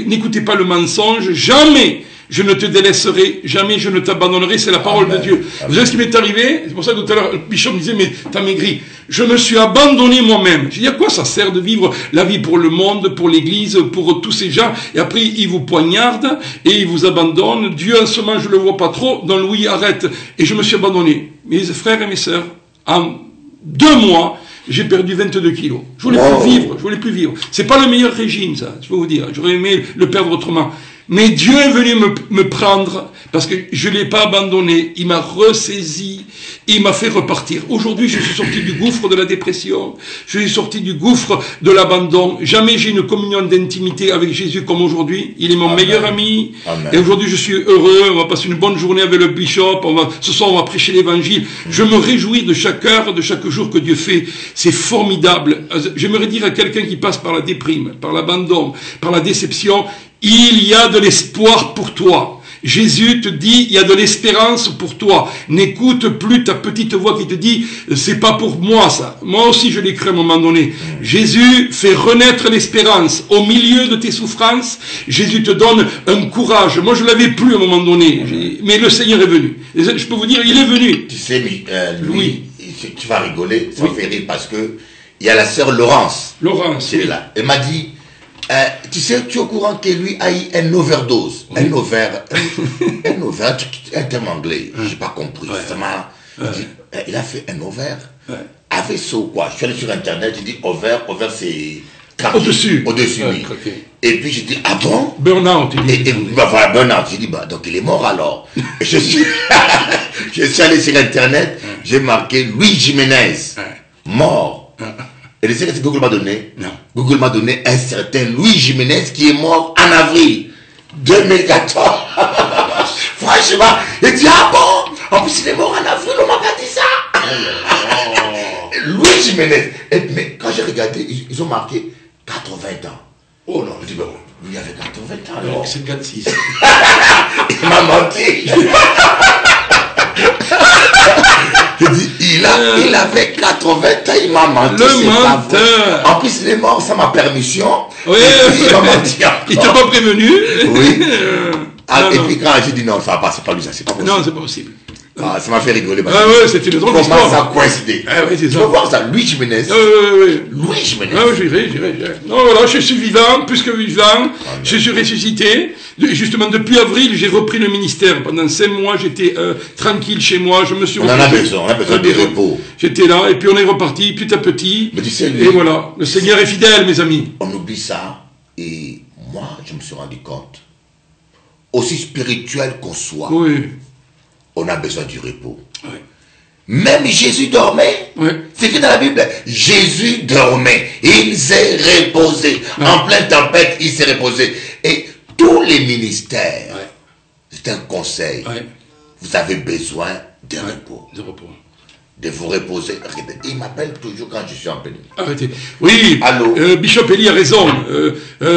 N'écoutez pas le mensonge, jamais je ne te délaisserai jamais, je ne t'abandonnerai, c'est la parole de Dieu. Vous savez ce qui m'est arrivé? C'est pour ça que tout à l'heure, le bishop me disait, mais t'as maigri. Je me suis abandonné moi-même. J'ai dit, à quoi ça sert de vivre la vie pour le monde, pour l'église, pour tous ces gens, et après, ils vous poignardent, et ils vous abandonnent. Dieu, en ce moment, je le vois pas trop, donc oui, arrête. Et je me suis abandonné. Mes frères et mes sœurs, en 2 mois, j'ai perdu 22 kilos. Je voulais plus vivre, je voulais plus vivre. C'est pas le meilleur régime, ça, je peux vous dire. J'aurais aimé le perdre autrement. Mais Dieu est venu me prendre, parce que je l'ai pas abandonné. Il m'a ressaisi, il m'a fait repartir. Aujourd'hui, je suis sorti du gouffre de la dépression. Je suis sorti du gouffre de l'abandon. Jamais j'ai une communion d'intimité avec Jésus comme aujourd'hui. Il est mon meilleur ami. Amen. Et aujourd'hui, je suis heureux. On va passer une bonne journée avec le bishop. Ce soir, on va prêcher l'évangile. Je me réjouis de chaque heure, de chaque jour que Dieu fait. C'est formidable. J'aimerais dire à quelqu'un qui passe par la déprime, par l'abandon, par la déception, il y a de l'espoir pour toi. Jésus te dit, il y a de l'espérance pour toi. N'écoute plus ta petite voix qui te dit, c'est pas pour moi ça. Moi aussi je l'ai cru à un moment donné. Jésus fait renaître l'espérance. Au milieu de tes souffrances, Jésus te donne un courage. Moi je l'avais plus à un moment donné. Mais le Seigneur est venu. Je peux vous dire, il est venu. Tu sais, Louis, tu vas rigoler, ça me fait rire parce que il y a la sœur Laurence. Laurence, c'est là. Elle m'a dit, tu sais, tu es au courant que lui a eu un overdose. Oui. Un terme anglais. J'ai pas compris. Ça m'a dit, il a fait un ovaire. Avec ça ou quoi? Je suis allé sur internet, j'ai dit ovaire c'est au-dessus. Au-dessus, oui. Et puis j'ai dit, ah bon? Burnout. Voilà, burnout. J'ai dit, bah, donc il est mort alors. je suis allé sur internet, j'ai marqué Louis Jiménez, mort. Et le secret que Google m'a donné, Google m'a donné un certain Louis Jiménez qui est mort en avril 2014. Franchement, il dit, ah bon? En plus, il est mort en avril, on m'a pas dit ça. Louis Jiménez. Mais quand j'ai regardé, ils ont marqué 80 ans. Oh non, je dis, bon, lui avait 80 ans alors. 56. Il m'a menti. Je dis, il avait 80 ans, il m'a menti. Le menteur. En plus, il est mort sans ma permission. Oui, il m'a menti. Il t'a pas prévenu. Oui. Et puis quand j'ai dit non, ça va pas, c'est pas lui, ça, c'est pas possible. Non, c'est pas possible. Ah, ça m'a fait rigoler. Ah ouais, c'était une drôle d'histoire. Comment ça a coïncidé? Ah ouais, c'est ça. Tu peux voir ça, Louis Jiménez. Oui. Louis Jiménez. Ah, j'irai. Non, voilà, je suis vivant, plus que vivant. Je suis ressuscité. Justement, depuis avril, j'ai repris le ministère. Pendant 5 mois, j'étais tranquille chez moi. Je me suis on a besoin de repos. J'étais là, et puis on est reparti petit à petit. Mais tu sais, et voilà, le Seigneur est fidèle, mes amis. On oublie ça, et moi, je me suis rendu compte, aussi spirituel qu'on soit, on a besoin du repos. Oui. Même Jésus dormait. C'est écrit dans la Bible. Jésus dormait. Il s'est reposé. En pleine tempête, il s'est reposé. Et tous les ministères, c'est un conseil. Vous avez besoin de repos. De vous reposer. Il m'appelle toujours quand je suis en peine. Arrêtez. Oui, Bishop Eli a raison.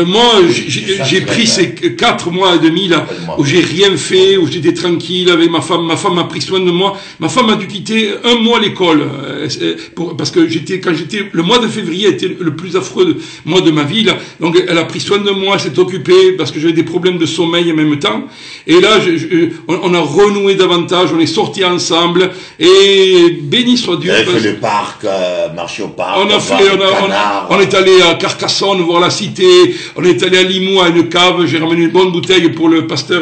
Moi, j'ai pris ces 4 mois et demi là, où j'ai rien fait, où j'étais tranquille avec ma femme. Ma femme a pris soin de moi. Ma femme a dû quitter 1 mois l'école. Parce que le mois de février était le plus affreux mois de ma vie, là. Donc, elle a pris soin de moi, elle s'est occupée, parce que j'avais des problèmes de sommeil en même temps. Et là, on a renoué davantage, on est sortis ensemble, et béni soit Dieu. On a fait le parc, marché au parc. On est allé à Carcassonne voir la cité. On est allé à Limoux à une cave. J'ai ramené une bonne bouteille pour le pasteur,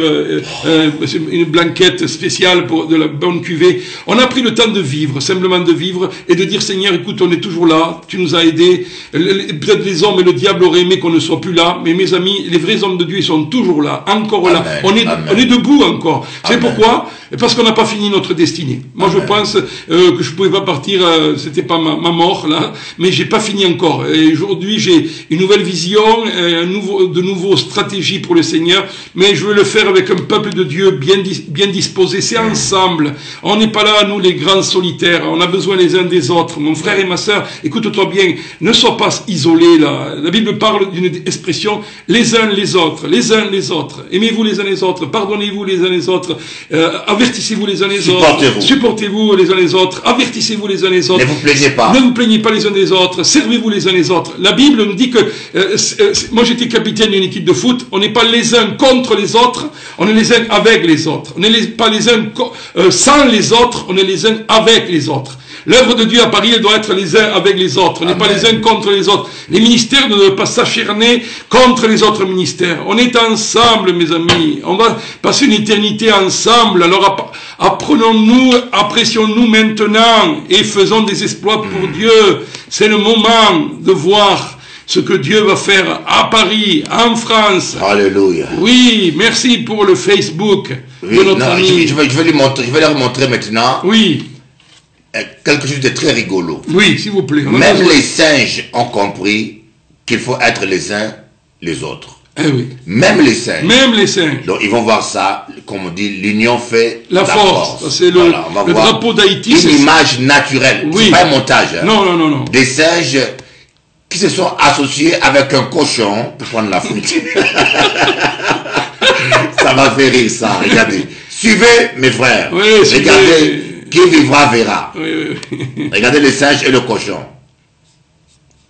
une blanquette spéciale pour de la bonne cuvée. On a pris le temps de vivre, simplement de vivre et de dire Seigneur, écoute, on est toujours là. Tu nous as aidés. Peut-être les hommes et le diable auraient aimé qu'on ne soit plus là, mais mes amis, les vrais hommes de Dieu, ils sont toujours là, encore là. On est debout encore. C'est pourquoi? Parce qu'on n'a pas fini notre destinée. Moi, je pense que je pouvais pas partir, c'était pas ma mort là, mais j'ai pas fini encore. Et aujourd'hui, j'ai une nouvelle vision, de nouveaux stratégies pour le Seigneur, mais je veux le faire avec un peuple de Dieu bien disposé. C'est ensemble. On n'est pas là, nous, les grands solitaires. On a besoin les uns des autres. Mon frère et ma sœur, écoute-toi bien. Ne sois pas isolé là. La Bible parle d'une expression les uns les autres. Aimez-vous les uns les autres. Pardonnez-vous les uns les autres. Avertissez-vous les uns les autres. Supportez-vous les uns les autres. avertissez-vous les uns les autres. Ne vous plaignez pas. Ne vous plaignez pas les uns des autres, servez-vous les uns les autres. La Bible nous dit que, moi j'étais capitaine d'une équipe de foot, on n'est pas les uns contre les autres, on est les uns avec les autres. On n'est pas les uns sans les autres, on est les uns avec les autres. L'œuvre de Dieu à Paris, elle doit être les uns avec les autres. On n'est pas les uns contre les autres. Les ministères ne doivent pas s'acharner contre les autres ministères. On est ensemble, mes amis. On va passer une éternité ensemble. Alors apprenons-nous, apprécions-nous maintenant et faisons des exploits pour Dieu. C'est le moment de voir ce que Dieu va faire à Paris, en France. Alléluia. Oui, merci pour le Facebook Oui, de notre ami. je vais leur montrer maintenant. Oui. Quelque chose de très rigolo. Oui, s'il vous plaît. Même les singes ont compris qu'il faut être les uns les autres. Eh oui. Même les singes. Même les singes. Donc ils vont voir ça, comme on dit, l'union fait la force. C'est le drapeau d'Haïti. Une image naturelle. Oui. C'est pas un montage. Hein. Non, non, non, non. Des singes qui se sont associés avec un cochon pour prendre la fruite. Ça m'a fait rire ça. Regardez. Suivez mes frères. Oui, regardez. Qui vivra verra. Oui, oui. Regardez le singe et le cochon.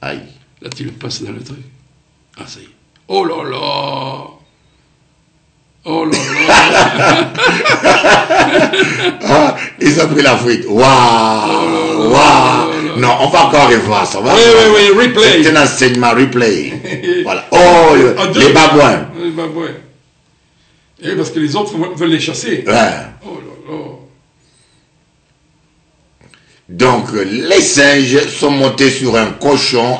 Aïe. Là, tu le passes dans le truc. Ah, ça y est. Oh là là. Oh là là. Ah, ils ont pris la fuite. Waouh. Waouh. Non, on va encore revoir ça. Oui, oui, oui, replay. C'est un enseignement replay. Voilà. Oh, les babouins. Les babouins. Et parce que les autres veulent les chasser. Ouais. Oh là là. Donc, les singes sont montés sur un cochon,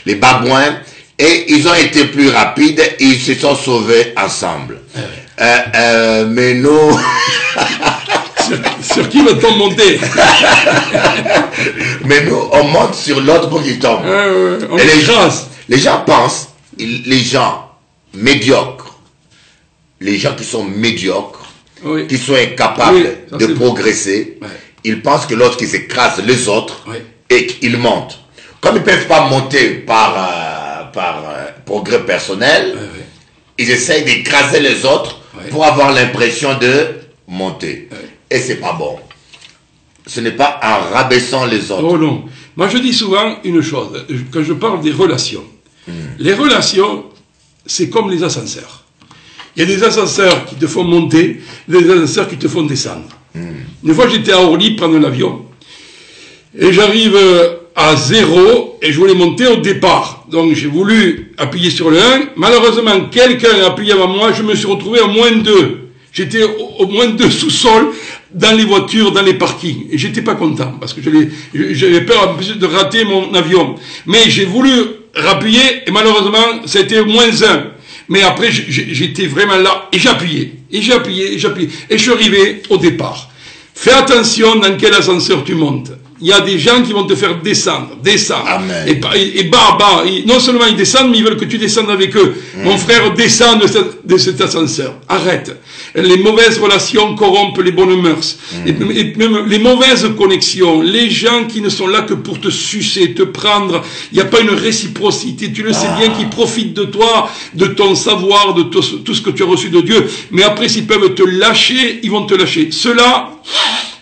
les babouins, et ils ont été plus rapides et ils se sont sauvés ensemble. Mais nous... sur qui va-t-on monter? Mais nous, on monte sur l'autre pour qu'il tombe. On et les gens pensent, les gens médiocres, les gens qui sont médiocres, oui. qui sont incapables de progresser, ouais. Ils pensent que lorsqu'ils écrasent les autres, oui. et qu'ils montent. Comme ils ne peuvent pas monter par progrès personnel, oui. Ils essayent d'écraser les autres pour avoir l'impression de monter. Oui. Et c'est pas bon. Ce n'est pas en rabaissant les autres. Oh non. Moi je dis souvent une chose, quand je parle des relations. Les relations, c'est comme les ascenseurs. Il y a des ascenseurs qui te font monter, des ascenseurs qui te font descendre. Une fois j'étais à Orly prendre l'avion, et j'arrive à 0, et je voulais monter au départ. Donc j'ai voulu appuyer sur le 1, malheureusement quelqu'un a appuyé avant moi, je me suis retrouvé au -2. J'étais au -2 sous-sol, dans les voitures, dans les parkings. Et j'étais pas content, parce que j'avais peur un peu de rater mon avion. Mais j'ai voulu rappuyer, et malheureusement, ça a été -1. Mais après, j'étais vraiment là, et j'ai appuyé, et j'ai appuyé, et j'ai appuyé. Et je suis arrivé au départ. Fais attention dans quel ascenseur tu montes. Il y a des gens qui vont te faire descendre. Amen. Et barbares. Non seulement ils descendent, mais ils veulent que tu descendes avec eux. Mon frère, descend de cet ascenseur. Arrête. Les mauvaises relations corrompent les bonnes mœurs. Et même les mauvaises connexions. Les gens qui ne sont là que pour te sucer, te prendre. Il n'y a pas une réciprocité. Tu le sais bien, qui profitent de toi, de ton savoir, de tout ce que tu as reçu de Dieu. Mais après, s'ils peuvent te lâcher, ils vont te lâcher. Ceux-là,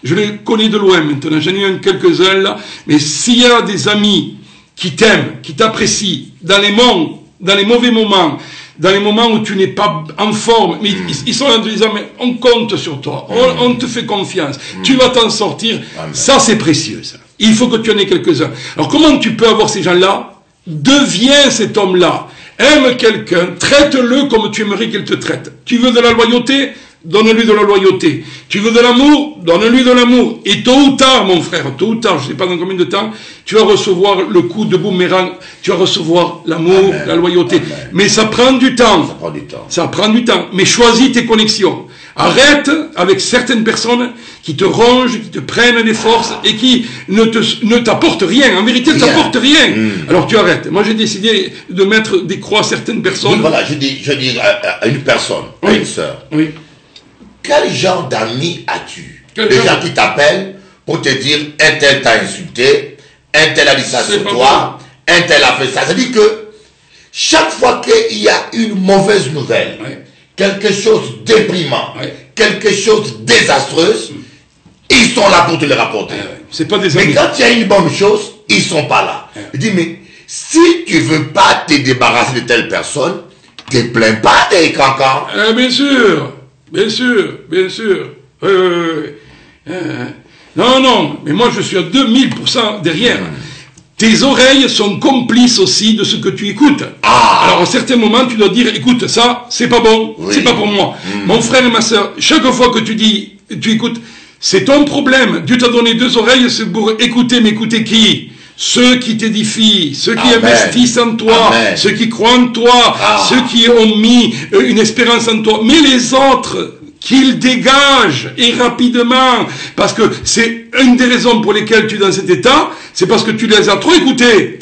je les connais de loin maintenant, j'en ai eu quelques-uns là, mais s'il y a des amis qui t'aiment, qui t'apprécient, dans les mauvais moments, dans les moments où tu n'es pas en forme, mais ils sont là en te disant, mais on compte sur toi, on te fait confiance, tu vas t'en sortir, ça c'est précieux ça. Il faut que tu en aies quelques-uns. Alors comment tu peux avoir ces gens-là? Deviens cet homme-là, aime quelqu'un, traite-le comme tu aimerais qu'il te traite. Tu veux de la loyauté? Donne-lui de la loyauté. Tu veux de l'amour? Donne-lui de l'amour. Et tôt ou tard, mon frère, tôt ou tard, je ne sais pas dans combien de temps, tu vas recevoir le coup de boomerang, tu vas recevoir l'amour, la loyauté. Amen. Mais ça prend du temps. Ça prend du temps. Mais choisis tes connexions. Arrête avec certaines personnes qui te rongent, qui te prennent des forces et qui ne t'apportent rien. En vérité, ne t'apportent rien. Alors tu arrêtes. Moi, j'ai décidé de mettre des croix à certaines personnes. Oui, voilà, je dis à une personne, à une sœur. Oui. Quel genre d'amis as-tu? Des gens qui t'appellent pour te dire un tel t'a insulté, un tel a dit ça sur toi, un tel a fait ça. C'est-à-dire que chaque fois qu'il y a une mauvaise nouvelle, quelque chose de déprimant, quelque chose de désastreuse, ils sont là pour te les rapporter. C'est pas des Mais amis. quand il y a une bonne chose, ils sont pas là. Je dis, mais si tu veux pas te débarrasser de telle personne, te plains pas des cancans. Bien sûr, bien sûr, bien sûr. Non, non, mais moi je suis à 2000% derrière. Tes oreilles sont complices aussi de ce que tu écoutes. Alors à certains moments, tu dois dire, écoute, ça, c'est pas bon, c'est pas pour moi. Mon frère et ma soeur, chaque fois que tu dis, tu écoutes, c'est ton problème. Dieu t'a donné 2 oreilles, c'est pour écouter, mais écouter qui? Ceux qui t'édifient, ceux qui investissent en toi, ceux qui croient en toi, ceux qui ont mis une espérance en toi. Mais les autres, qu'ils dégagent, et rapidement, parce que c'est une des raisons pour lesquelles tu es dans cet état, c'est parce que tu les as trop écoutés.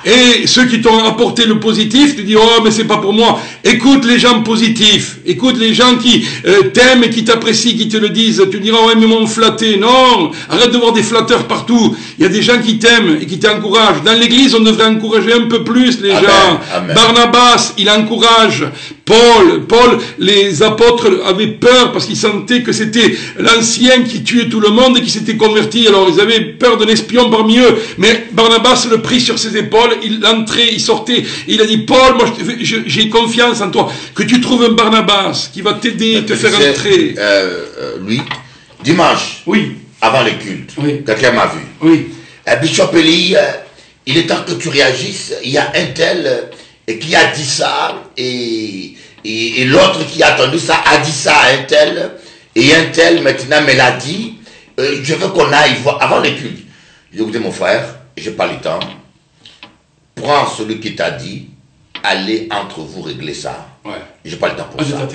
Et ceux qui t'ont apporté le positif, tu dis, oh, mais c'est pas pour moi. Écoute les gens positifs, écoute les gens qui t'aiment et qui t'apprécient, qui te le disent. Tu diras, ouais, mais m'ont flatté. Non, arrête de voir des flatteurs partout. Il y a des gens qui t'aiment et qui t'encouragent. Dans l'église, on devrait encourager un peu plus les gens. Barnabas, il encourage. Paul, les apôtres avaient peur parce qu'ils sentaient que c'était l'ancien qui tuait tout le monde et qui s'était converti. Alors ils avaient peur d'un espion parmi eux. Mais Barnabas le prit sur ses épaules, il entrait, il sortait. Il a dit, Paul, moi j'ai confiance en toi. Que tu trouves un Barnabas qui va t'aider, te faire entrer. Lui, dimanche, avant les cultes, quelqu'un m'a vu. Bishop Eli, il est temps que tu réagisses. Il y a un tel qui a dit ça et l'autre qui a entendu ça a dit ça à un tel et un tel maintenant me l'a dit. Je veux qu'on aille voir avant les cultes. J'ai dit, écoutez mon frère, j'ai pas le temps. Prends celui qui t'a dit, allez entre vous régler ça. J'ai pas le temps pour ça.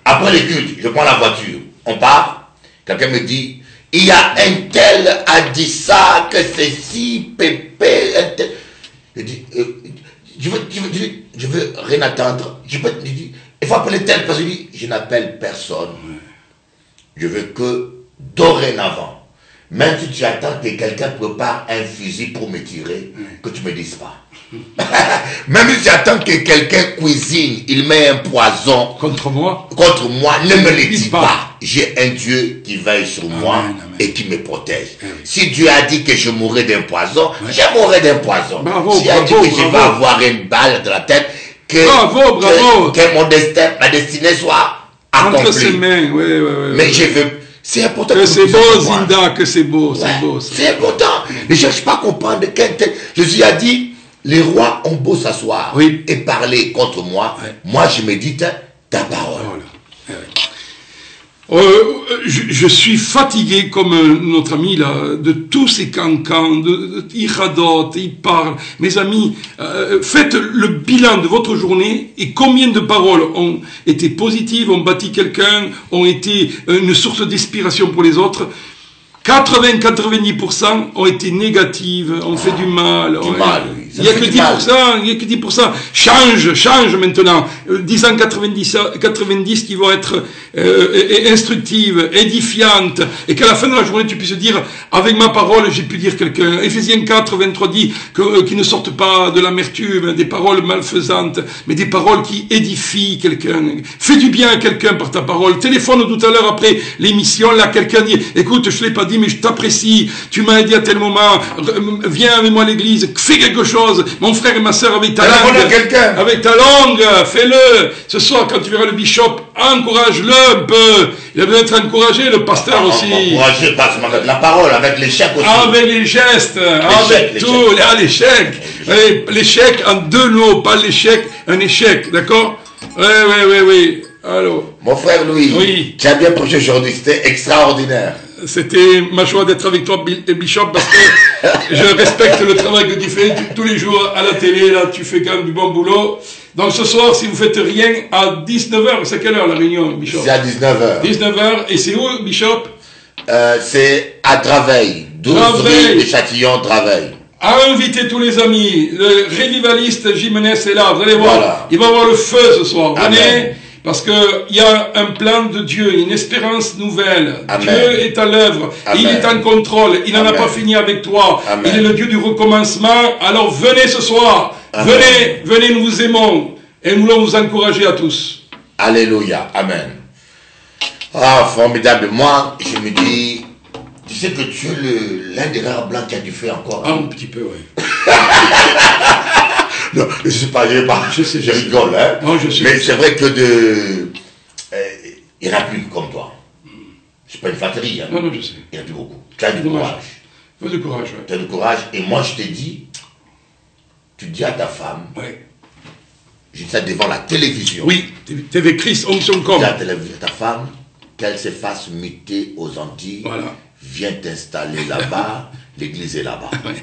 Après les cultes, je prends la voiture, on part. Quelqu'un me dit, il y a un tel a dit ça, que ceci, pépé, un tel. Je dis, je veux rien attendre. Il faut appeler tel parce que je n'appelle personne. Je veux que dorénavant, même si tu attends que quelqu'un prépare un fusil pour me tirer, que tu ne me dises pas. Même si tu attends que quelqu'un cuisine, il met un poison contre moi, ne me le dis pas. J'ai un Dieu qui veille sur moi et qui me protège. Si Dieu a dit que je mourrai d'un poison, je mourrai d'un poison. Si Dieu a dit que je vais avoir une balle dans la tête, que mon destin, ma destinée soit accomplie. Entre ses mains, mais je veux. C'est important que c'est beau, Zinda, que c'est beau, c'est beau. C'est important. Ne cherche pas à comprendre. Jésus a dit, les rois ont beau s'asseoir et parler contre moi. Moi, je médite ta parole. Je suis fatigué comme notre ami là de tous ces cancans, il radote, il parle. Mes amis, faites le bilan de votre journée et combien de paroles ont été positives, ont bâti quelqu'un, ont été une source d'inspiration pour les autres. 80-90% ont été négatives, ont fait du mal. Il n'y a que 10%, change maintenant. 10 ans 90 qui vont être instructives, édifiantes, et qu'à la fin de la journée tu puisses dire, avec ma parole j'ai pu dire quelqu'un. Ephésiens 4, 23 dit qu'ils ne sortent pas de l'amertume, des paroles malfaisantes, mais des paroles qui édifient quelqu'un. Fais du bien à quelqu'un par ta parole. Téléphone tout à l'heure après l'émission, là quelqu'un dit, écoute, je ne l'ai pas dit, mais je t'apprécie, tu m'as aidé à tel moment, viens avec moi à l'église, fais quelque chose, mon frère et ma soeur avec ta langue, fais-le. Ce soir, quand tu verras le bishop, encourage-le un peu. Il a besoin d'être encouragé, le pasteur aussi. Encouragé pas seulement avec la parole, avec l'échec aussi. Avec les gestes, avec tout, l'échec. L'échec en 2 mots, pas l'échec, un échec, d'accord? Oui. Allô. Mon frère Louis, tu as bien prêché aujourd'hui, c'était extraordinaire. C'était ma joie d'être avec toi, Bishop, parce que je respecte le travail que tu fais tous les jours à la télé. Là, tu fais quand même du bon boulot. Donc ce soir, si vous faites rien, à 19h, c'est quelle heure la réunion, Bishop? C'est à 19h. 19h, et c'est où, Bishop? C'est à Draveil, 12 rue de Châtillon, Draveil. Invitez tous les amis. Le révivaliste Jimenez est là, vous allez voir. Il va y avoir le feu ce soir. Venez. Parce qu'il y a un plan de Dieu, une espérance nouvelle. Amen. Dieu est à l'œuvre, il est en contrôle, il n'en a pas fini avec toi. Amen. Il est le Dieu du recommencement. Alors venez ce soir, venez, nous vous aimons et nous voulons vous encourager à tous. Alléluia, amen. Ah, formidable. Moi, je me dis, Tu sais que tu es l'un des rares blancs qui a du fait encore. Ah, un petit peu, oui. Non, je sais pas, je rigole, hein. Non, je sais. Mais c'est vrai que il n'y en a plus comme toi. C'est pas une flatterie, hein. Non, non, je sais. Il y en a plus beaucoup. Tu as du Dommage. courage. Fais du courage, ouais. Tu as du courage. Et moi, je te dis, tu dis à ta femme, Ouais. je dis ça devant la télévision. Oui, TV Chris, onction com. Dis à ta femme qu'elle se fasse muter aux Antilles. Voilà. Viens t'installer là-bas, l'église est là-bas. Ouais,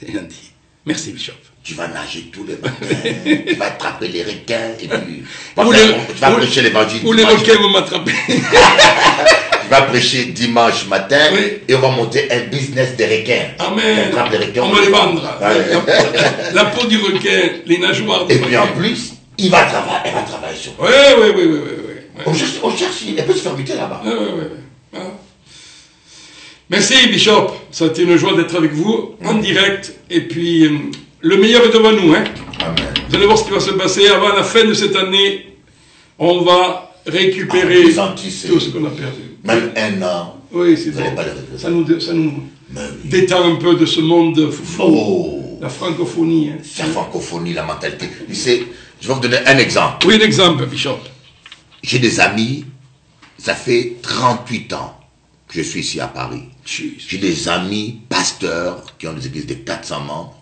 c'est gentil. Merci, Bishop. Tu vas nager tous les matins, tu vas attraper les requins, et puis tu vas prêcher l'évangile. Ou les requins vont m'attraper. Tu vas prêcher dimanche matin, Oui. et on va monter un business des requins. Amen. On attrape les requins, On va les vendre. Ouais. La peau du requin, les nageoires du Et puis en requin. plus, elle va travailler sur. Oui, oui, oui, oui, oui. On cherche, elle peut se faire muter là-bas. Oui, oui, oui. Merci, Bishop. Ça a été une joie d'être avec vous en direct. Et puis, le meilleur est devant nous. Hein. Amen. Vous allez voir ce qui va se passer. Avant la fin de cette année, on va récupérer Les Antilles, c'est- tout ce qu'on a perdu. Même un an, Oui, c'est vous n'allez bon. pas le regretter. Ça nous Mais oui. détend un peu de ce monde flou. Oh, La francophonie. Hein. la francophonie, la mentalité. Tu sais, je vais vous donner un exemple. Oui, un exemple, Bishop. J'ai des amis, ça fait 38 ans que je suis ici à Paris. Jeez. J'ai des amis pasteurs qui ont des églises de 400 membres,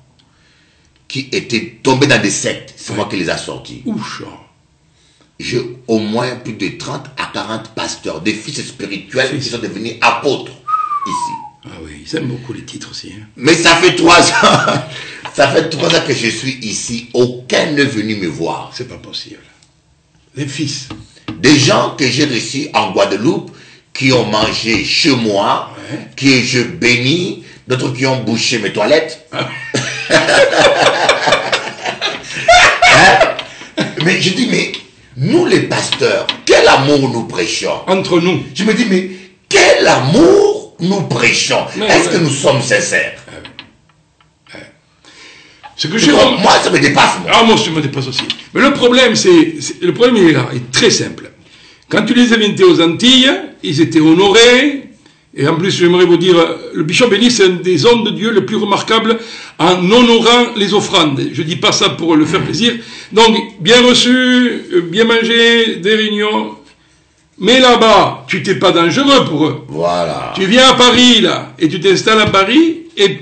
qui étaient tombés dans des sectes. C'est moi qui les ai sortis. Ouch. J'ai au moins plus de 30 à 40 pasteurs, des fils spirituels qui sont devenus apôtres ici. Ah oui, ils aiment beaucoup les titres aussi. Hein. Mais ça fait 3 ans, ça fait 3 ans que je suis ici. Aucun n'est venu me voir. C'est pas possible. Les fils. Des gens que j'ai reçus en Guadeloupe, qui ont mangé chez moi, Ouais. que je bénis, d'autres qui ont bouché mes toilettes. Ah. Hein? Mais je dis, mais nous les pasteurs, quel amour nous prêchons? Entre nous. Je me dis, mais quel amour nous prêchons? Mais Est-ce ouais. que nous sommes sincères? Ce que j'ai remarqué. Moi, ça me dépasse, moi. Ah, moi, ça me dépasse aussi. Mais le problème, le problème, il est là, il est très simple. Quand tu les invitais aux Antilles, ils étaient honorés, et en plus, j'aimerais vous dire, le Bishop Eli, c'est un des hommes de Dieu les plus remarquables en honorant les offrandes. Je dis pas ça pour le faire plaisir. Donc, bien reçu, bien mangé, des réunions. Mais là-bas, tu n'es pas dangereux pour eux. Voilà. Tu viens à Paris, là, et tu t'installes à Paris, et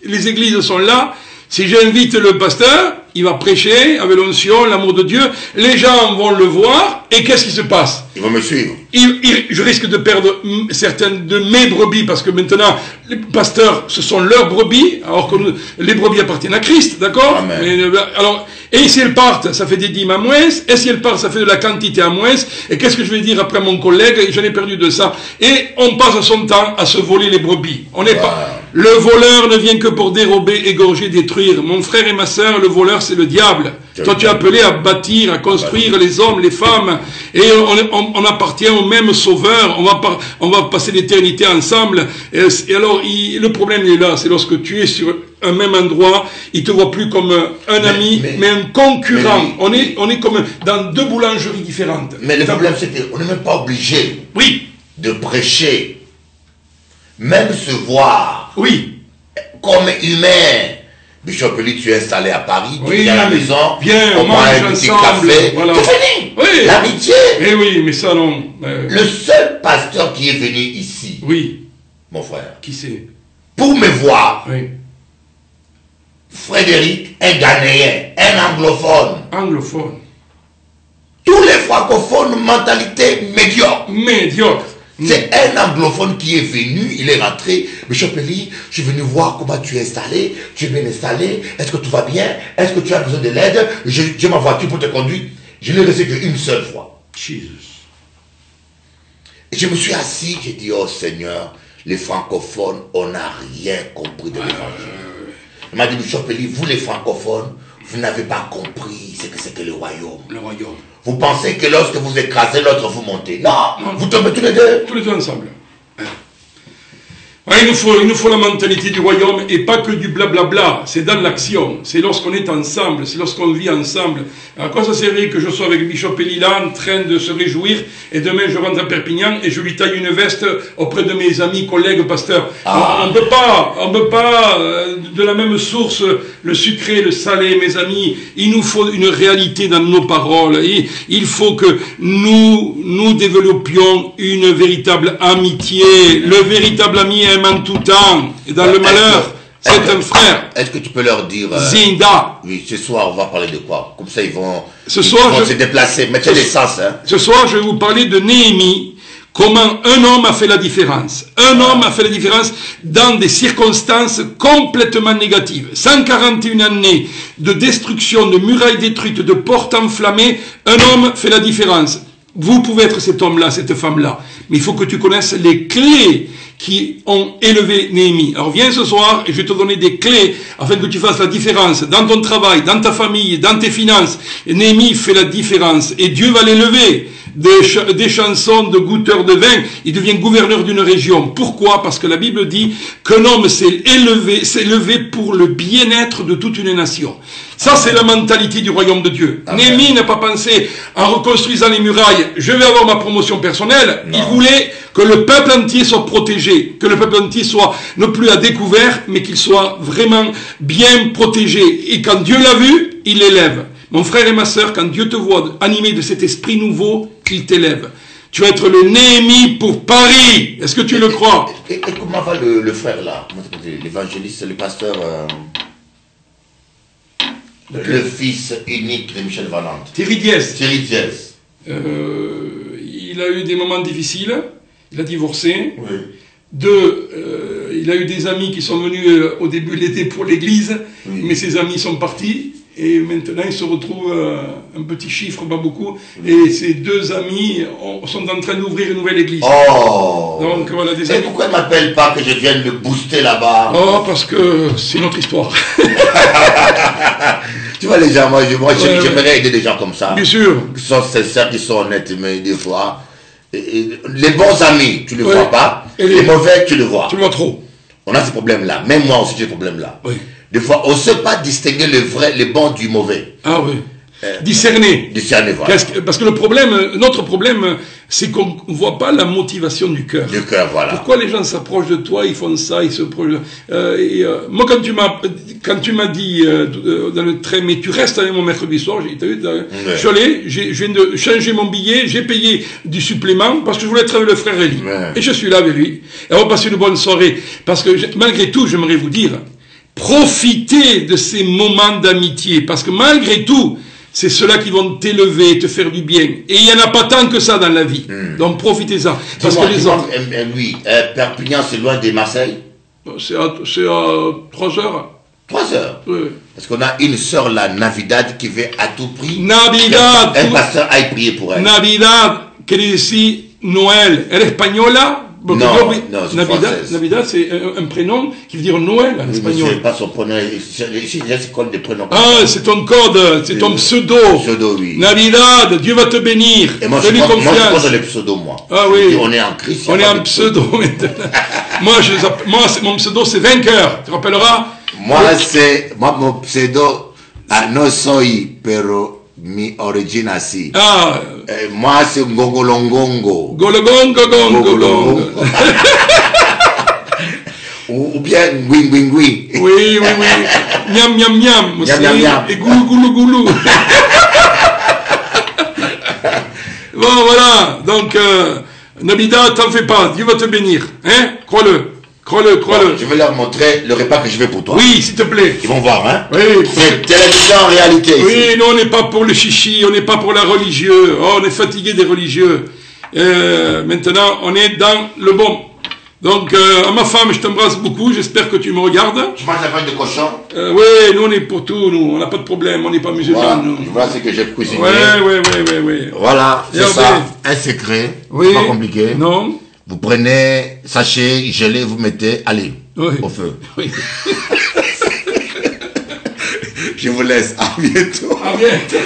les églises sont là. Si j'invite le pasteur, il va prêcher avec l'onction, l'amour de Dieu. Les gens vont le voir, et qu'est-ce qui se passe? Ils vont me suivre. Je risque de perdre certaines de mes brebis, parce que maintenant, les pasteurs, ce sont leurs brebis, alors que les brebis appartiennent à Christ, d'accord? Amen. Mais, alors, et si elles partent, ça fait des dîmes à moins, et si elles partent, ça fait de la quantité à moins, et qu'est-ce que je vais dire après mon collègue? J'en ai perdu de ça. Et on passe son temps à se voler les brebis. On n'est pas... Le voleur ne vient que pour dérober, égorger, détruire. Mon frère et ma sœur, le voleur, c'est le diable. Toi, tu es appelé à bâtir, à construire les hommes, les femmes, et on appartient au même sauveur. On va passer l'éternité ensemble. Et alors, le problème il est là, c'est lorsque tu es sur un même endroit, il te voit plus comme un ami, mais un concurrent. On est comme dans deux boulangeries différentes. Mais le problème, c'est qu'on n'est même pas obligé Oui, de prêcher, même se voir oui. comme humain. Bishop Eli, tu es installé à Paris, tu Oui, viens à la maison, viens, on on prend mange un petit ensemble, café, voilà. c'est fini. Oui. L'amitié. Eh oui, mais ça non. Le seul pasteur qui est venu ici, Oui, mon frère, qui c'est? pour me voir, Oui. Frédéric, un Ghanéen, un anglophone. Anglophone. Tous les francophones, mentalité médiocre. Médiocre. C'est un anglophone qui est venu, il est rentré. Bishop Eli, je suis venu voir comment tu es installé, tu es bien installé, est-ce que tout va bien, est-ce que tu as besoin de l'aide, j'ai ma voiture pour te conduire. Je l'ai laissé qu'une seule fois. Jesus. Et je me suis assis, j'ai dit, oh Seigneur, les francophones, on n'a rien compris de l'évangile. Il m'a dit, Bishop Eli, vous les francophones, vous n'avez pas compris ce que c'est que le royaume. Le royaume. Vous pensez que lorsque vous écrasez l'autre, vous montez. Non, vous tombez tous les deux. Tous les deux ensemble. Ouais, il nous faut la mentalité du royaume et pas que du blablabla. C'est dans l'action. C'est lorsqu'on est ensemble. C'est lorsqu'on vit ensemble. À quoi ça servirait que je sois avec Bishop Elila en train de se réjouir et demain je rentre à Perpignan et je lui taille une veste auprès de mes amis, collègues, pasteurs. On peut pas de la même source le sucré, le salé, mes amis. Il nous faut une réalité dans nos paroles. Et il faut que nous développions une véritable amitié. Le véritable ami aime en tout temps. Et dans le malheur, c'est un frère. Est-ce que tu peux leur dire... Zinda. Oui, ce soir, on va parler de quoi? Comme ça, ils vont se déplacer. Mettez l'essence. Hein. Ce soir, je vais vous parler de Néhémie. Comment un homme a fait la différence. Un homme a fait la différence dans des circonstances complètement négatives. 141 années de destruction, de murailles détruites, de portes enflammées. Un homme fait la différence. Vous pouvez être cet homme-là, cette femme-là. Mais il faut que tu connaisses les clés qui ont élevé Néhémie. Alors viens ce soir et je vais te donner des clés afin que tu fasses la différence dans ton travail, dans ta famille, dans tes finances. Et Néhémie fait la différence et Dieu va l'élever. Des chansons de goûteur de vin, il devient gouverneur d'une région. Pourquoi? Parce que la Bible dit qu'un homme s'est élevé pour le bien-être de toute une nation. Ça, c'est la mentalité du royaume de Dieu. Néhémie n'a pas pensé, en reconstruisant les murailles, je vais avoir ma promotion personnelle. Non. Il voulait que le peuple entier soit protégé, que le peuple entier soit non plus à découvert, mais qu'il soit vraiment bien protégé. Et quand Dieu l'a vu, il l'élève. Mon frère et ma sœur, quand Dieu te voit animé de cet esprit nouveau, il t'élève. Tu vas être le Néhémie pour Paris. Est-ce que tu le crois? Et comment va le frère là? L'évangéliste, le pasteur, le fils unique de Michel Valente. Thierry Diez. Thierry Diez. Il a eu des moments difficiles. Il a divorcé. Oui. Il a eu des amis qui sont venus au début l'aider pour l'église, oui. Mais ses amis sont partis. Et maintenant, il se retrouve un petit chiffre, pas beaucoup. Et ces deux amis sont en train d'ouvrir une nouvelle église. Oh! Donc voilà des amis. Et pourquoi ils ne m'appellent pas que je vienne le booster là-bas? Oh, parce que c'est notre histoire. Tu vois les gens, moi j'aimerais aider des gens comme ça. Bien sûr. Qui sont sincères, qui sont honnêtes, mais des fois, les bons amis, tu ne les vois pas. Et les mauvais, tu les vois. Tu le vois trop. On a ce problème-là. Même moi aussi, j'ai ce problème-là. Oui. Des fois, on ne sait pas distinguer le vrai, le bon du mauvais. Ah oui. Discerner. Discerner, voilà. Parce que le problème, notre problème, c'est qu'on ne voit pas la motivation du cœur. Du cœur, voilà. Pourquoi les gens s'approchent de toi, ils font ça, ils se projettent. Moi, quand tu m'as dit dans le train, mais tu restes avec mon mercredi soir, je suis allé, je viens de changer mon billet, j'ai payé du supplément parce que je voulais être avec le frère Elie. Et je suis là avec lui. Et on va passer une bonne soirée. Parce que malgré tout, j'aimerais vous dire, profitez de ces moments d'amitié. Parce que malgré tout, c'est ceux-là qui vont t'élever, te faire du bien. Et il n'y en a pas tant que ça dans la vie. Donc profitez-en. Parce que les autres... Oui, Perpignan, c'est loin de Marseille? C'est à 3 heures. 3 heures? Oui. Parce qu'on a une sœur là, Navidad, qui veut à tout prix... Navidad! Un pasteur aille prier pour elle. Navidad, quiere decir Noël. Elle est espagnole? Non, Navidad, c'est un prénom qui veut dire Noël en espagnol. C'est pas son prénom, c'est code des prénoms. Ah, c'est ton code, c'est ton pseudo. Pseudo, oui. Navidad, Dieu va te bénir. Et moi, je pose le pseudo, moi. Ah oui. On est en Christ. On est en pseudo maintenant. Mon pseudo, c'est vainqueur. Tu te rappelleras? Moi, mon pseudo, no soy, pero mi origine así. Ah. Moi, c'est Ngongolongongo. Golongongo. Ou bien Ngwingwingwi. Oui. Miam, miam, miam. Miam. Et goulou. Bon, voilà. Donc, Navidad, t'en fais pas. Dieu va te bénir. Hein? Crois-le. Bon, je vais leur montrer le repas que je vais pour toi. Oui, s'il te plaît. Ils vont voir, hein? Oui. C'est télévision en réalité. Oui, ici. nous, on n'est pas pour le chichi, on n'est pas pour la religieux. Oh, on est fatigué des religieux. Maintenant, on est dans le bon. Donc, à ma femme, je t'embrasse beaucoup. J'espère que tu me regardes. Tu manges la viande de cochon? Oui, nous, on est pour tout. Nous, on n'a pas de problème. On n'est pas musulmans. Voilà ce que j'ai cuisiné. Oui. Voilà, c'est ça. Un secret. Oui. Pas compliqué. Non. Vous prenez, sachet, gelé, vous mettez, allez, au feu. Oui. Je vous laisse. À bientôt. À bientôt.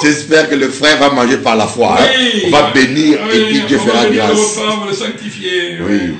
J'espère que le frère va manger par la foi. Oui. Hein. On va bénir et puis Dieu fera grâce. On va le sanctifier. Oui.